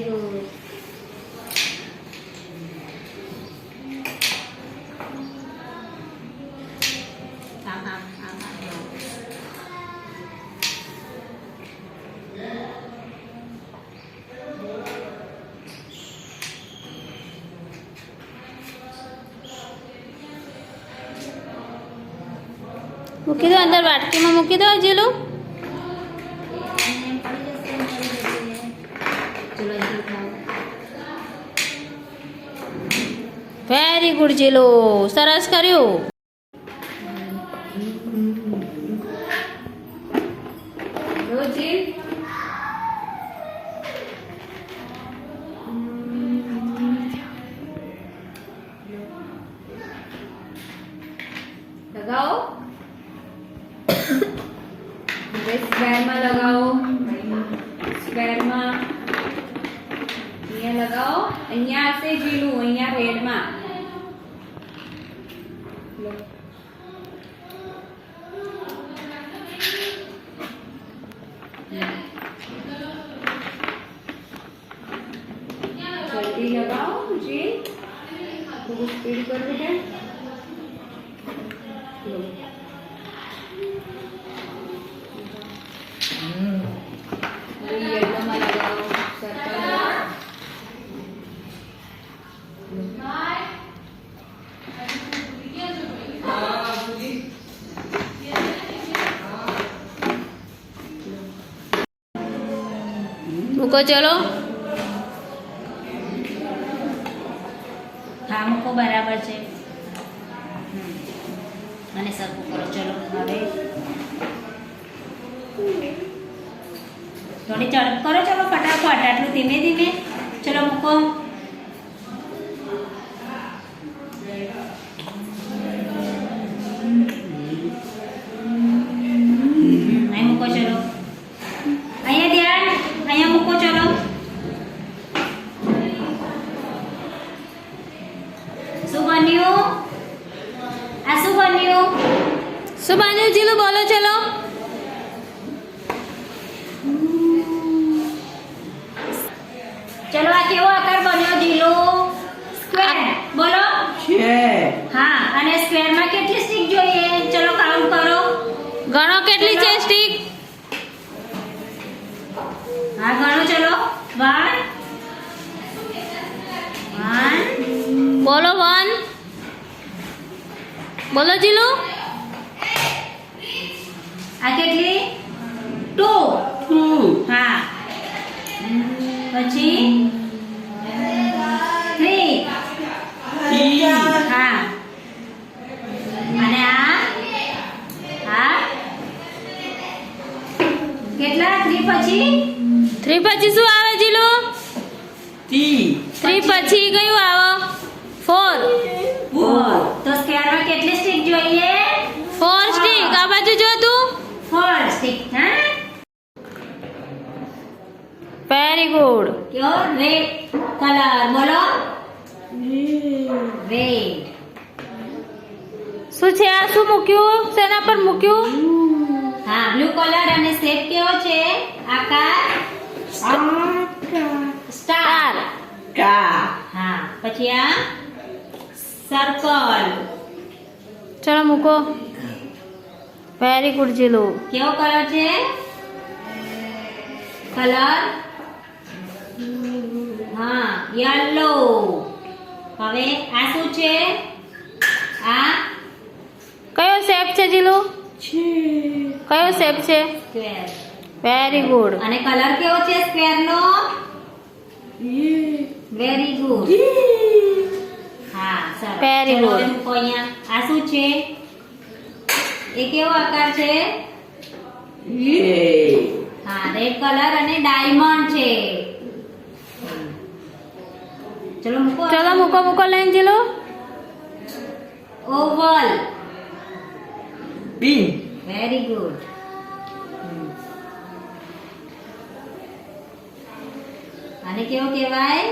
મૂકી દો અંદર વાટકીમાં મૂકી દો જીલુ. એમ પડી જશે, એમ પડી જશે. ચલો અહીંથી ઉઠાવો. વેરી ગુડ જીલુ, સરસ કર્યું. રોજી લગાવો. હવે સ્ક્વેરમાં લગાવો. સ્ક્વેરમાં અહીંયા લગાવો. અહીંયા હશે જીલું, અહીંયા રેડમાં. લો. जल्दी लगाओ जी, खूब स्पीड कर बेटा. लो. अभी येलो में लगाओ, सर्कल में. મૂકો ચલો. હા મૂકો, બરાબર છે. અને સરખું કરો. ચલો હવે થોડી ઝડપ કરો. ચલો ફટાફટ, આટલું ધીમે ધીમે. ચલો મૂકો. અહીં મૂકો. ચલો અહીંયા ધ્યાન, અહીંયા મૂકો. ચલો શું બન્યું? આ શું બન્યું? શું બન્યું જીલુ, બોલો ચલો. ચલો આ કેવો આકાર બન્યો જીલો? સ્ક્વેર. બોલો. હા, અને સ્ક્વેરમાં કેટલી સ્ટીક જોઈએ? ચલો કાઉન્ટ કરો. ગણો કેટલી છે સ્ટીક. હા ગણો. ચલો 1 બોલો 1. બોલો જીલુ. આ કેટલી? 2. હા. પછી 3. હા. અને આ કેટલા? 3 પછી 3 પછી શું આવે જીલુ? 3 પછી કયું આવે? 4. 4. તો સ્ક્વેરમાં કેટલી સ્ટીક જોઈએ? 4 સ્ટીક. આ બાજુ જો તું. 4 સ્ટીક. હા. Very good. કયો? Red colour. બોલો. રેડ. શું છે આ? શું મૂક્યું? શેના પર મૂક્યું? હા, બ્લુ કલર. અને શેપ કેવો છે? આકાર સ્ટાર. હા. પછી આ સર્કલ. ચલો મૂકો. Very good Jilu. કેવો કલર છે? કલર હા યલો. હવે આ શું છે? આ કયો શેપ છે જીલુ? કયો શેપ છે? સ્ક્વેર. Very good. અને કલર કેવો છે સ્ક્વેર નો? Very good. હા સરસ. Very ચલો, good. હવે મૂકો અહીંયા. આ શું છે? એ કેવો આકાર છે? હા, રેડ કલર અને ડાયમંડ છે. ચલો મૂકો. ચલો મૂકો મૂકો લઈને જીલુ. ઓવલ. Very good. આને કેવો કહેવાય?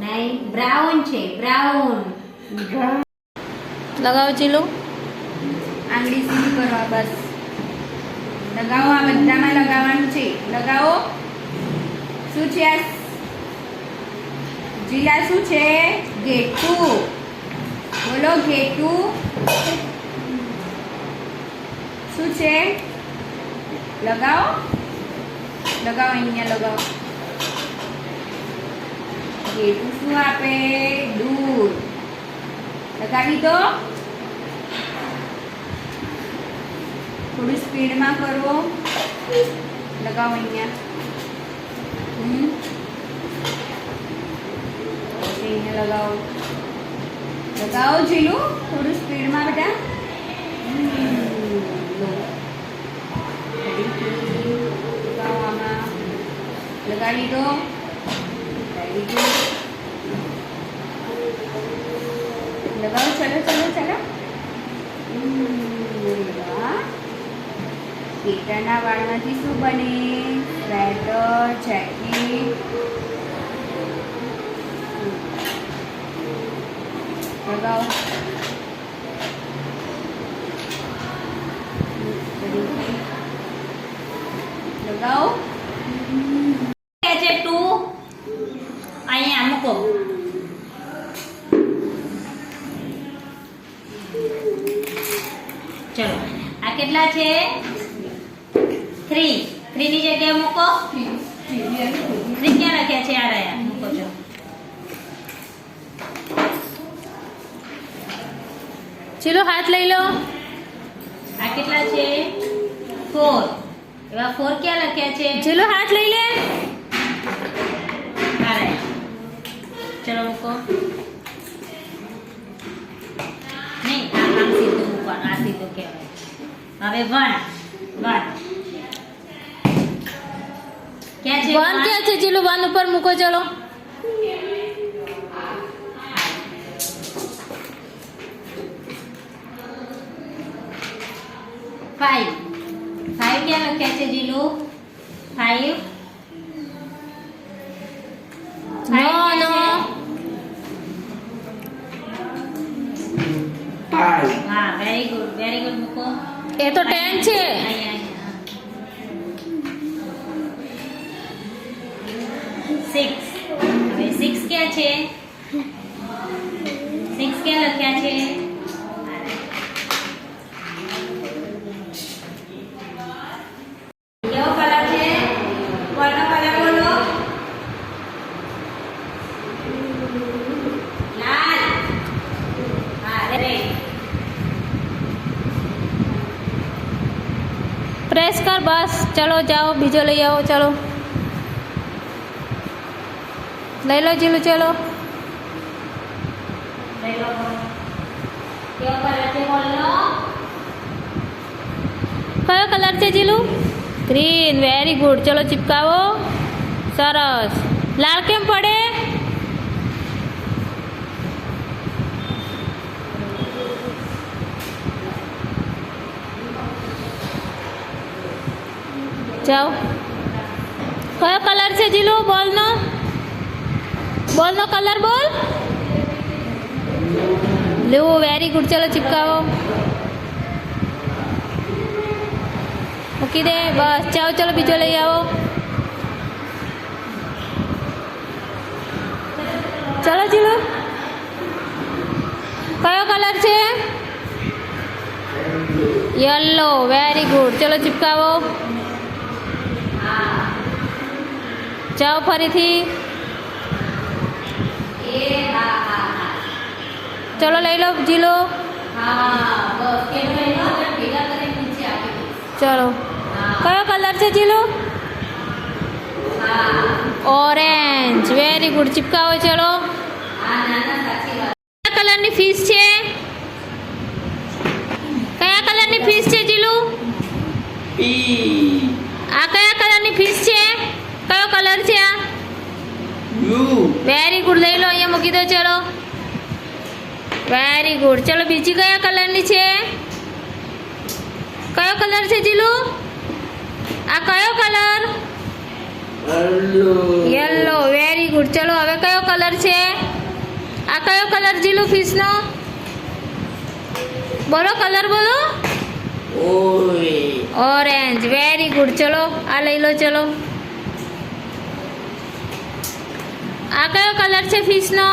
નહીં, બ્રાઉન છે. બ્રાઉન. લગાવો જીલુ. આંગળી સીધી કરો. બસ લગાવો. આ બધામાં લગાવવાનું છે. લગાવો. શું છે આ? જીલા શું છે? ઘેટું. બોલો ઘેટું. શું છે? લગાવો. લગાવો. અહીંયા લગાવો. ઘેટું શું આપે? દૂધ. લગાવી દો. થોડી સ્પીડમાં કરો. લગાવો અહીંયા. પછી અહીંયા લગાવો. લગાવો જીલું થોડું સ્પીડમાં બેટા. લગાવો આમાં. લગાવી દો. Very good. લગાવો. ચલો. કેટાના વાળમાંથી શું બને? Sweater, jacket. લગાવો. લગાવો. કે છે 2 અહીંયા મૂકો. ચલો આ કેટલા છે? 3 ની જગ્યાએ મૂકો. 3 ક્યાં લખ્યા છે? આ રહ્યા મૂકો. ચલો ચલો હાથ લઈ લો. આ કેટલા છે? 4. એવા 4 ક્યાં લખ્યા છે? ચલો હાથ લઈ લે. આ રહ્યા. ચલો મૂકો. નહીં આમ સીધું મૂકવાનું. આ સીધું કહેવાય. હવે 1 ક્યાં છે? 1 ક્યાં છે? ચલો 1 ઉપર મૂકો. ચલો 5 ક્યાં લખ્યા છે જીલુ? 5 નો. હા વેરી ગુડ મૂકો. એ તો 10 છે. અહીંયા 6. હવે 6 ક્યાં છે? 6 ક્યાં લખ્યા છે? કેવો કલર છે? કોનો કલર બોલો? લાલ. હા રેડ. પ્રેસ કર બસ. ચલો જાઓ બીજો લઈ આવો. ચલો લઈ લો જીલું. ચલો લઈ લો. કેવો કલર છે બોલો? કયો કલર છે જીલું? ગ્રીન. Very good. ચલો ચિપકાવો. સરસ. લાલ કેમ પડે? જાઓ. કયો કલર છે જીલું? બોલનો કલર બોલ. બ્લુ. Very good. ચલો ચિપકાવો. મૂકી દે બસ. જાઓ ચલો બીજો લઈ આવો. ચલો જીલો. કયો કલર છે? યલો. Very good. ચલો ચિપકાવો. જાઓ ફરીથી. ચલો લઈ લો જીલો. ચલો કયો કલર છે જીલો? ઓરેન્જ. Very good. ચિપકાવો. ચલો કયા કલરની ફિશ છે? કયા કલરની ફિશ છે જીલુ? આ કયા કલરની ફિશ છે? કયો કલર છે આ? Very good. લઈ લો અહીંયા મૂકી દો. ચલો વેરી ગુડ. ચલો બીજી કયા કલરની છે? કયો કલર છે જીલુ? આ કયો કલર? યલો. Very good. ચલો હવે કયો કલર છે? આ કયો કલર જીલુ ફિશનો? બોલો કલર બોલો. ઓરેન્જ. Very good. ચલો આ લઈ લો. ચલો આ કયો કલર છે ફિશનો?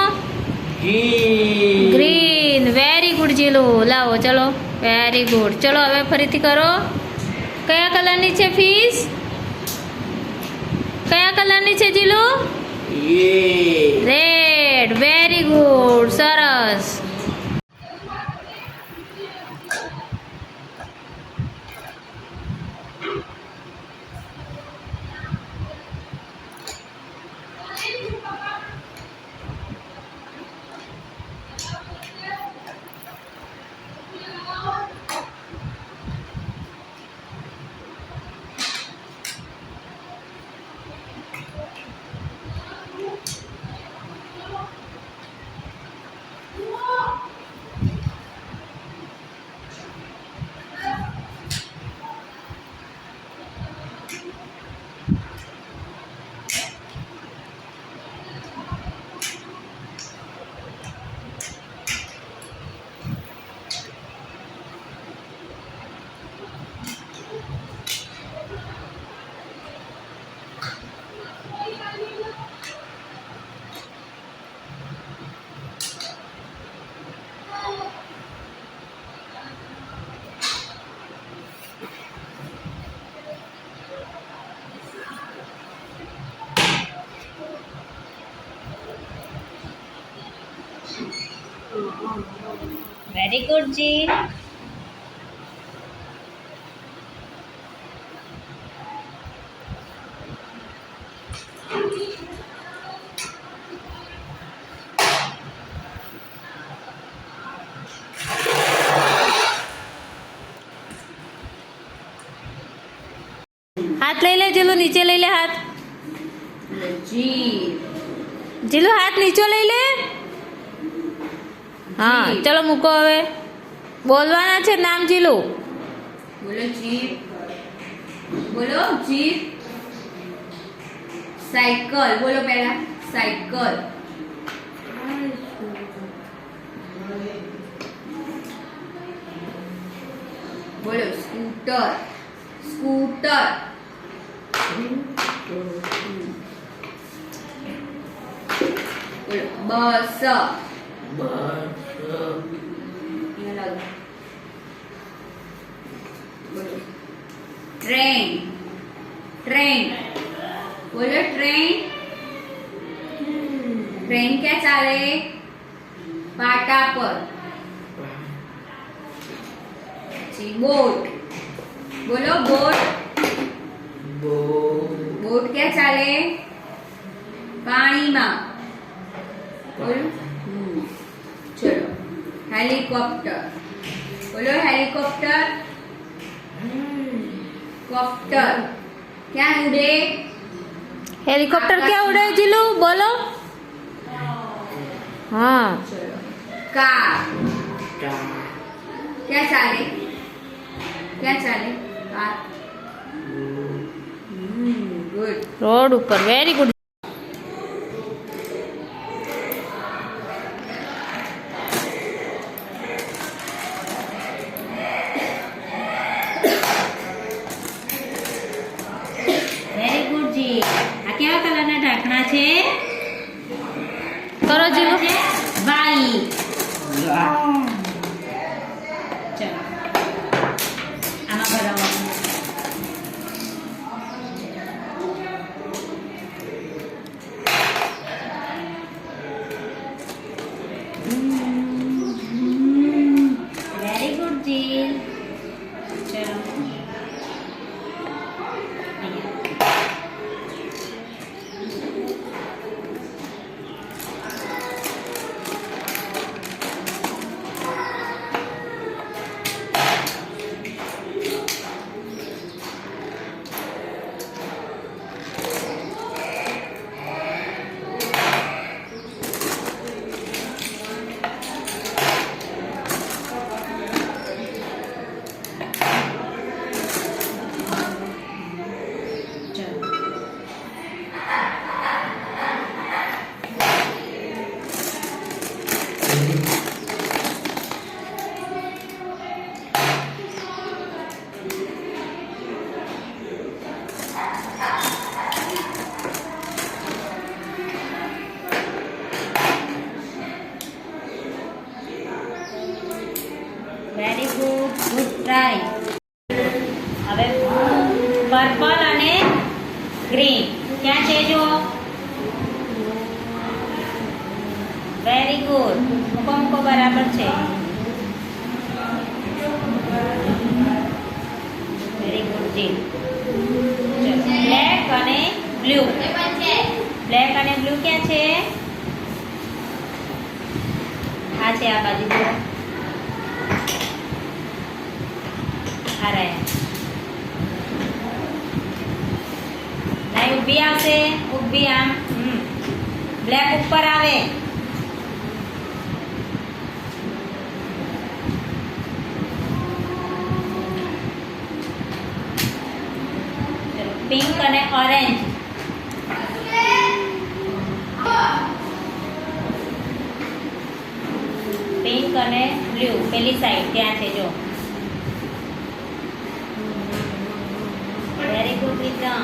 ગ્રીન. Very good Jilu. લાવો. ચલો વેરી ગુડ. ચલો હવે ફરીથી કરો. કયા કલરની છે ફિશ? કયા કલરની છે જીલુ? રેડ. Very good. સરસ. વેરી ગુડ જીલ. હાથ લઈ લે જીલુ, નીચે લઈ લે હાથ. જીલ. જીલુ હાથ નીચે લઈ લે. હા જી. ચલો મૂકો હવે. બોલવાના છે નામ જીલુ. બોલો જીપ. બોલો જીપ. સાયકલ બોલો પહેલા. સાયકલ. બોલો સ્કૂટર. સ્કૂટર. બોલો બસ. અહીંયા લાગો. બોલો ટ્રેન. ટ્રેન બોલો ટ્રેન. ટ્રેન ક્યાં ચાલે? પાટા પર. પછી બોટ. બોલો બોટ. બોટ ક્યાં ચાલે? પાણીમાં. બોલો ચલો હેલિકોપ્ટર. બોલો હેલિકોપ્ટર. કોપ્ટર ક્યાં ઉડે? હેલિકોપ્ટર ક્યાં ઉડે જીલુ? બોલો. હા ચલો કાર. ક્યાં ચાલે? ક્યાં ચાલે? કાર. ગુડ. રોડ ઉપર. Very good. વેરી ગુડ જી. આ કેવા કલરના ઢાંકણા છે? કરો જીલુ. છે વ્હાઈટ. ચલો આમાં ભરાવાનું. વેરી ગુડ જી. ચલો વેરી ગુડ. Good try. હવે પર્પલ અને ગ્રીન ક્યાં છે જો? Very good. મૂકો બરાબર છે. વેરી ગુડ જી. બ્લેક અને બ્લુ. બ્લેક અને બ્લુ ક્યાં છે? આ છે આ બાજુ જો. આ રહ્યા. નહીં ઊભી આવશે. ઊભી આમ. બ્લેક ઉપર આવે. પિંક અને ઓરેન્જ. પિંક અને બ્લુ પેલી સાઈડ ત્યાં છે જો. વેરી ગુડ વિક્રમ.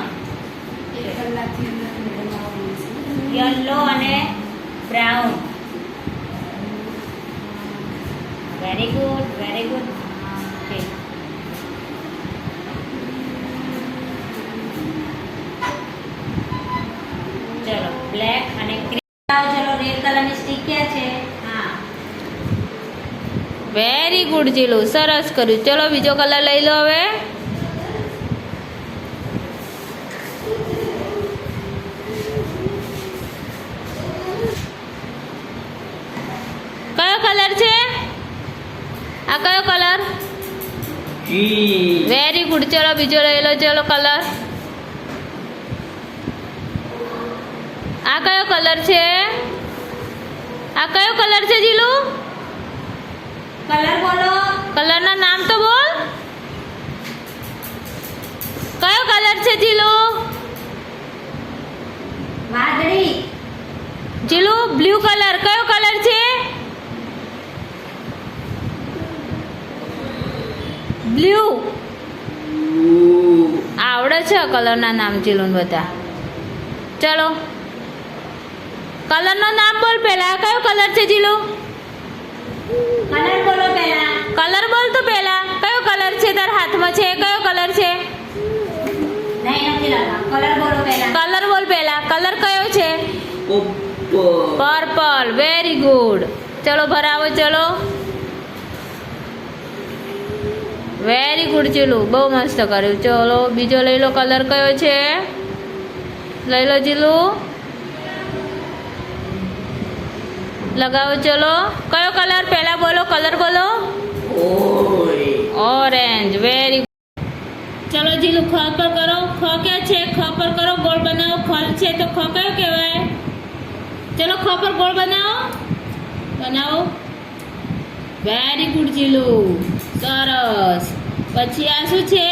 યલો અને brown. Very good. Very good. ચલો બ્લેક અને ગ્રીન. ચલો રેડ કલરની સ્ટીક ક્યાં છે? હા વેરી ગુડ જીલુ, સરસ કર્યું. ચલો બીજો કલર લઈ લો હવે. કયો કલર છે આ? કયો કલર? Very good. ચલો બીજો લઈ લો. ચલો કલર. આ કયો કલર છે? આ કયો કલર છે જીલુ? કલર બોલો. કલરના નામ તો બોલ. કયો કલર છે જીલુ? વાદળી. Jilu blue colour. કયો કલર છે? બ્લુ. આવડે છે કલરના નામ જીલુન બધા. ચલો કલરનો નામ બોલ પહેલા. કયો કલર છે જીલુ? કલર બોલો પહેલા. કલર બોલ તો પહેલા. કયો કલર છે તારા હાથમાં છે? કયો કલર છે? નહીં નથી લખા. કલર બોલો પહેલા. કલર બોલ પહેલા. કલર કયો છે? પર્પલ. Very good. ચલો ભરાવો. ચલો વેરી ગુડ જીલુ, બહુ મસ્ત કર્યું. ચલો બીજો લઈ લો. કલર કયો છે? લઈ લો જીલુ. લગાવો. ચલો કયો કલર પહેલા બોલો. કલર બોલો. ઓરેન્જ. Very good. ચલો જીલુ ખ પર કરો. ખ ક્યાં છે? ખ પર કરો. ગોળ બનાવો. ખ છે તો ખ કયો કહેવાય? ચલો ખ પર ગોળ બનાવો. બનાવો. વેરી ગુડ જીલુ, સરસ. પછી આ શું છે?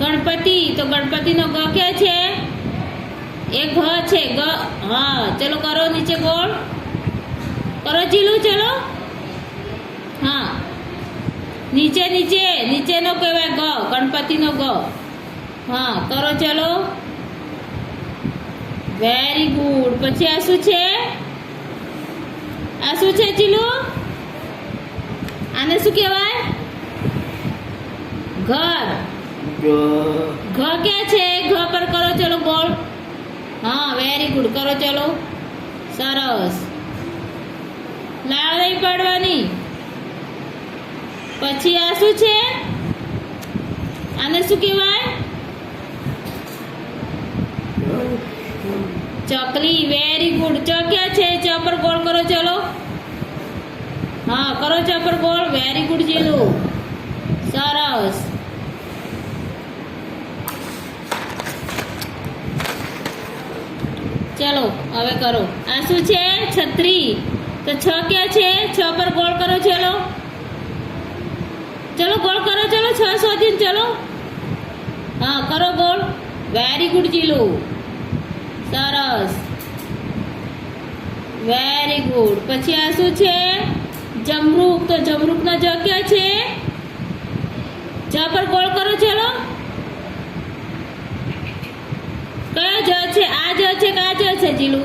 ગણપતિ. તો ગણપતિનો ગ ક્યાં છે? એ ઘ છે. ગ. હા ચલો કરો નીચે ગોળ કરો જીલુ. ચલો હા નીચે નીચે નીચેનો કહેવાય ગ. ગણપતિનો ગ. હા કરો. ચલો વેરી ગુડ. પછી આ શું છે? આ શું છે જીલુ? આને શું કહેવાય? ઘર. ઘ ક્યાં છે? ઘ પર કરો. ચલો ગોળ. હા વેરી ગુડ. કરો. ચલો સરસ. લાળ નહીં પાડવાની. પછી આ શું છે? આને શું કહેવાય? ચકલી. Very good. ચ ક્યાં છે? ચ પર ગોળ કરો. ચલો હા કરો. ચ પર ગોળ. વેરી ગુડ જીલુ, સરસ. ચલો હવે કરો. આ શું છે? છત્રી. તો છ ક્યાં છે? છ પર ગોળ કરો. ચલો ચલો ગોળ કરો. ચલો છ શોધીને. ચલો હા કરો ગોળ. વેરી ગુડ જીલુ, સરસ. Very good. પછી આ શું છે? જમરૂક. તો જમરૂકના જ ક્યાં છે? જ પર ગોળ કરો. ચલો કયો જ છે? આ જ છે કે આ જ છે જીલુ?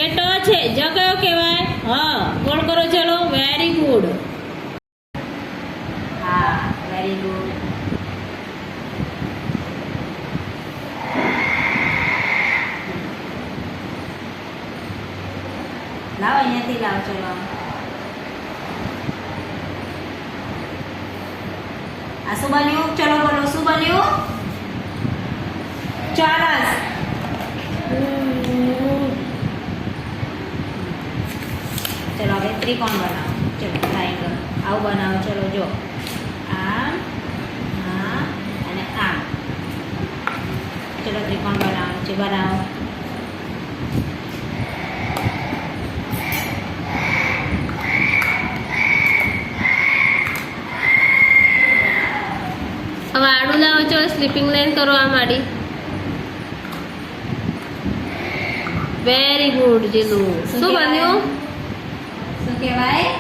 એ ટ છે. જ કયો કહેવાય? હા ગોળ કરો. ચલો વેરી ગુડ. હા વેરી ગુડ. લાવો અહીંયાથી લાવો. ચલો આ શું બન્યું? ચલો બોલો શું બન્યું? ચોરસ. ચલો હવે ત્રિકોણ બનાવો. ચલો ટ્રાયેંગલ આવું બનાવો. ચલો જો આમ આમ અને આમ. ચલો ત્રિકોણ બનાવો છે. બનાવો. હવે આડું લાવો. છો સ્લીપિંગ લાઈન કરો. આમ આડી. Very good Jilu. શું બન્યું? શું કહેવાય?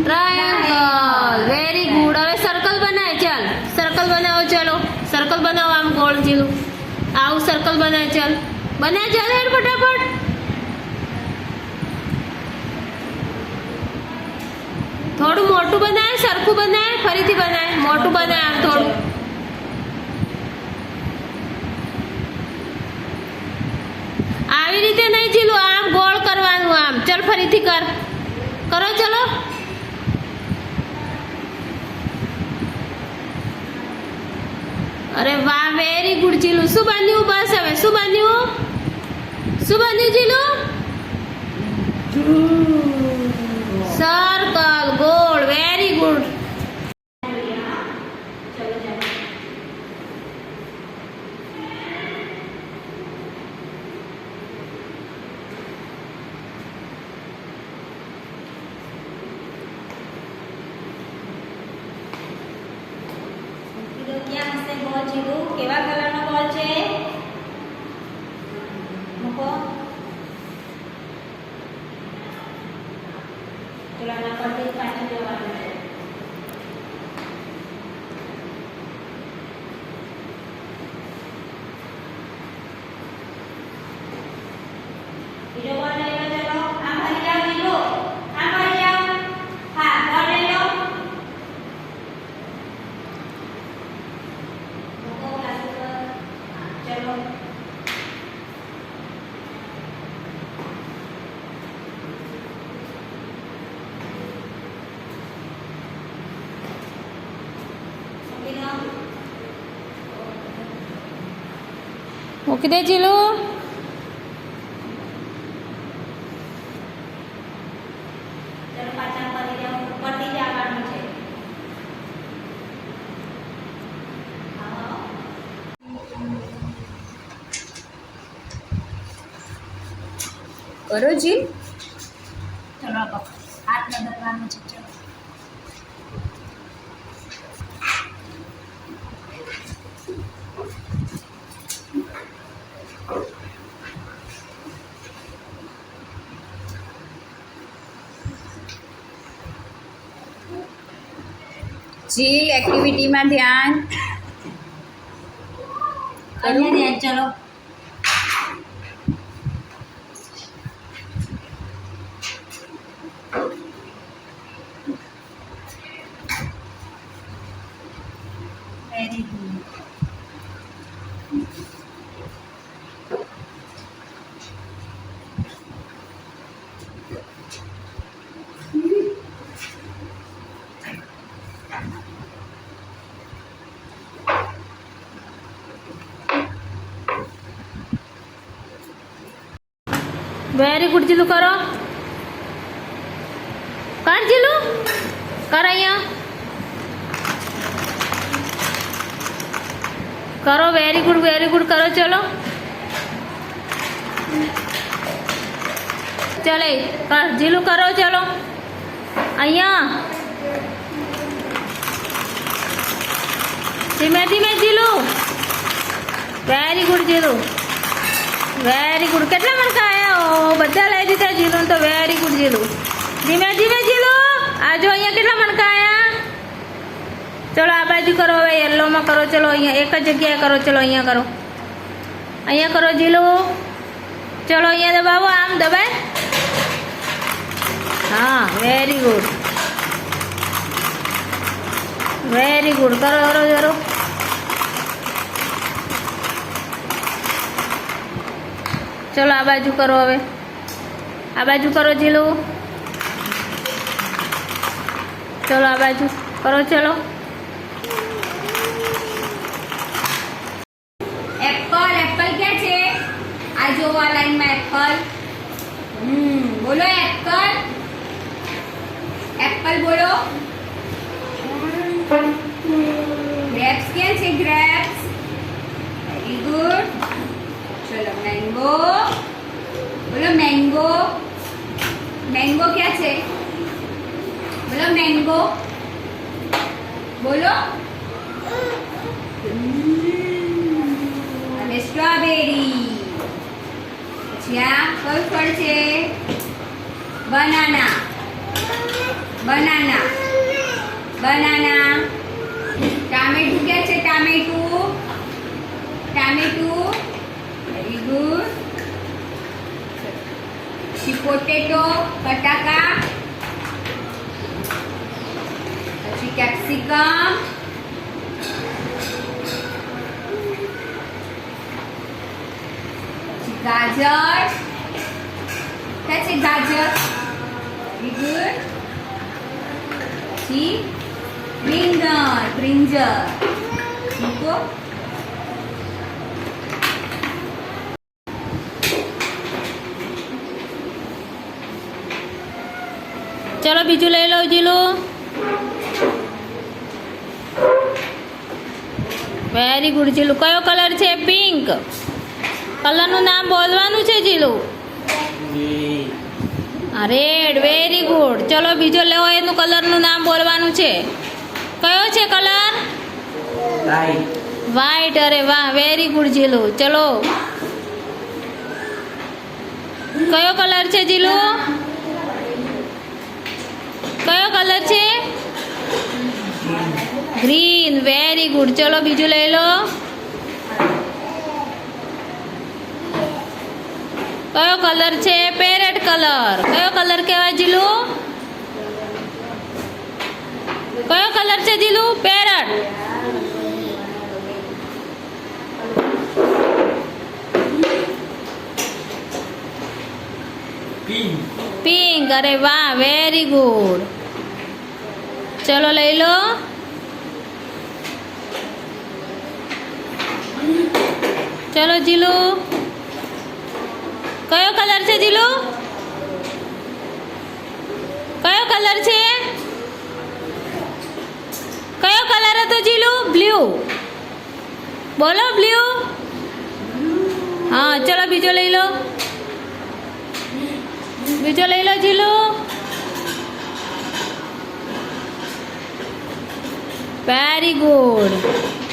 ટ્રાયેંગલ. Very good. હવે સર્કલ બનાય. ચાલ સર્કલ બનાવો. ચલો સર્કલ બનાવો. આમ ગોળ જીલુ આવું સર્કલ બનાય. ચાલ બનાય. ચાલ હેડ ફટાફટ. થોડું મોટું બનાય. સરખું બનાય. ફરીથી બનાય. મોટું બનાય. આમ થોડું. આવી રીતે નહીં જીલુ. આમ ગોળ કરવાનું. આમ ચલો કર ફરીથી કર કરો ચલો અરે વાહ વેરી ગુડ જીલુ શું બાંધ્યું બસ હવે શું બાંધ્યું જીલુ સર્કલ ગોળ વેરી ગુડ ક્યાં હશે બોલ જીલુ કેવા કલરનો બોલ છે મૂકો ચલો આના પરથી પાછું જવાનું છે બીજો બોલ લઈ લો ચલો આમ ભરી જાઓ જીલુ આમ ભરી જાઓ હા બોલ લઈ લો મૂકો ક્લાસ ઉપર ચલો મૂકી દે જીલુ ચલો પાછા ફરી જાઓ ઉપરથી જ આવવાનું છે આવો કરો જીલ ચલો હાથ બદલવાનું છે ચલો જીલ એક્ટિવિટીમાં ધ્યાન અહીંયા ધ્યાન ચલો very good very good Jilu કરો કર જીલુ કર અહીંયા કરો વેરી ગુડ કરો ચલો ચલે કર જીલુ કરો ચલો અહીંયા ધીમે ધીમે Jilu very good Jilu very good કેટલા મણકા આયા ઓ બધા લઈ દીધા જીલુ તો વેરી ગુડ જીલુ ધીમે ધીમે જીલુ આ જો અહીંયા કેટલા મણકા આયા ચલો આ બાજુ કરો હવે યલોમાં કરો ચલો અહીંયા એક જ જગ્યાએ કરો ચલો અહીંયા કરો જીલુ ચલો અહીંયા દબાવો આમ દબાય હા વેરી ગુડ કરો ચલો આ બાજુ કરો હવે આ બાજુ કરો જીલુ ચલો આ બાજુ કરો ચલો એપલ ક્યાં છે આ જો આ લાઈનમાં એપલ બોલો એપલ બોલો ગ્રેપ્સ ક્યાં છે ગ્રેપ્સ વેરી ગુડ ચલો મેંગો બોલો મેંગો ક્યાં છે બોલો મેંગો બોલો અને સ્ટ્રોબેરી પછી આ કયું ફળ છે બનાના ટામેટું ક્યાં છે ટામેટું વેરી ગુડ પછી પોટેટો બટાકા પછી કેપ્સિકમ પછી ગાજર ક્યાં છે ગાજર ગુડ જી બ્રિંજર મૂકો ચલો બીજું લઈ લો જીલુ. Very good Jilu. કયો કલર છે? પિંક. કલરનું નામ બોલવાનું છે જીલુ. રેડ. Very good. ચલો બીજો લેવો, એનું કલરનું નામ બોલવાનું છે. કયો છે કલર? વ્હાઈટ. અરે વાહ, વેરી ગુડ જીલુ. ચલો કયો કલર છે જીલુ? કયો કલર છે? ગ્રીન. Very good. ચલો બીજું લઈ લો. કયો કલર છે? Parrot colour. કયો કલર કહેવાય જીલુ? કયો કલર છે જીલુ? પેરેટ. પિંક. અરે વાહ, વેરી ગુડ. ચલો લઈ લો. ચલો જીલુ. કયો કલર છે જીલુ? કયો કલર છે? કયો કલર હતો જીલુ? બ્લુ. બોલો બ્લુ. હા ચલો બીજો લઈ લો. બીજો લઈ લો જીલુ. Very good.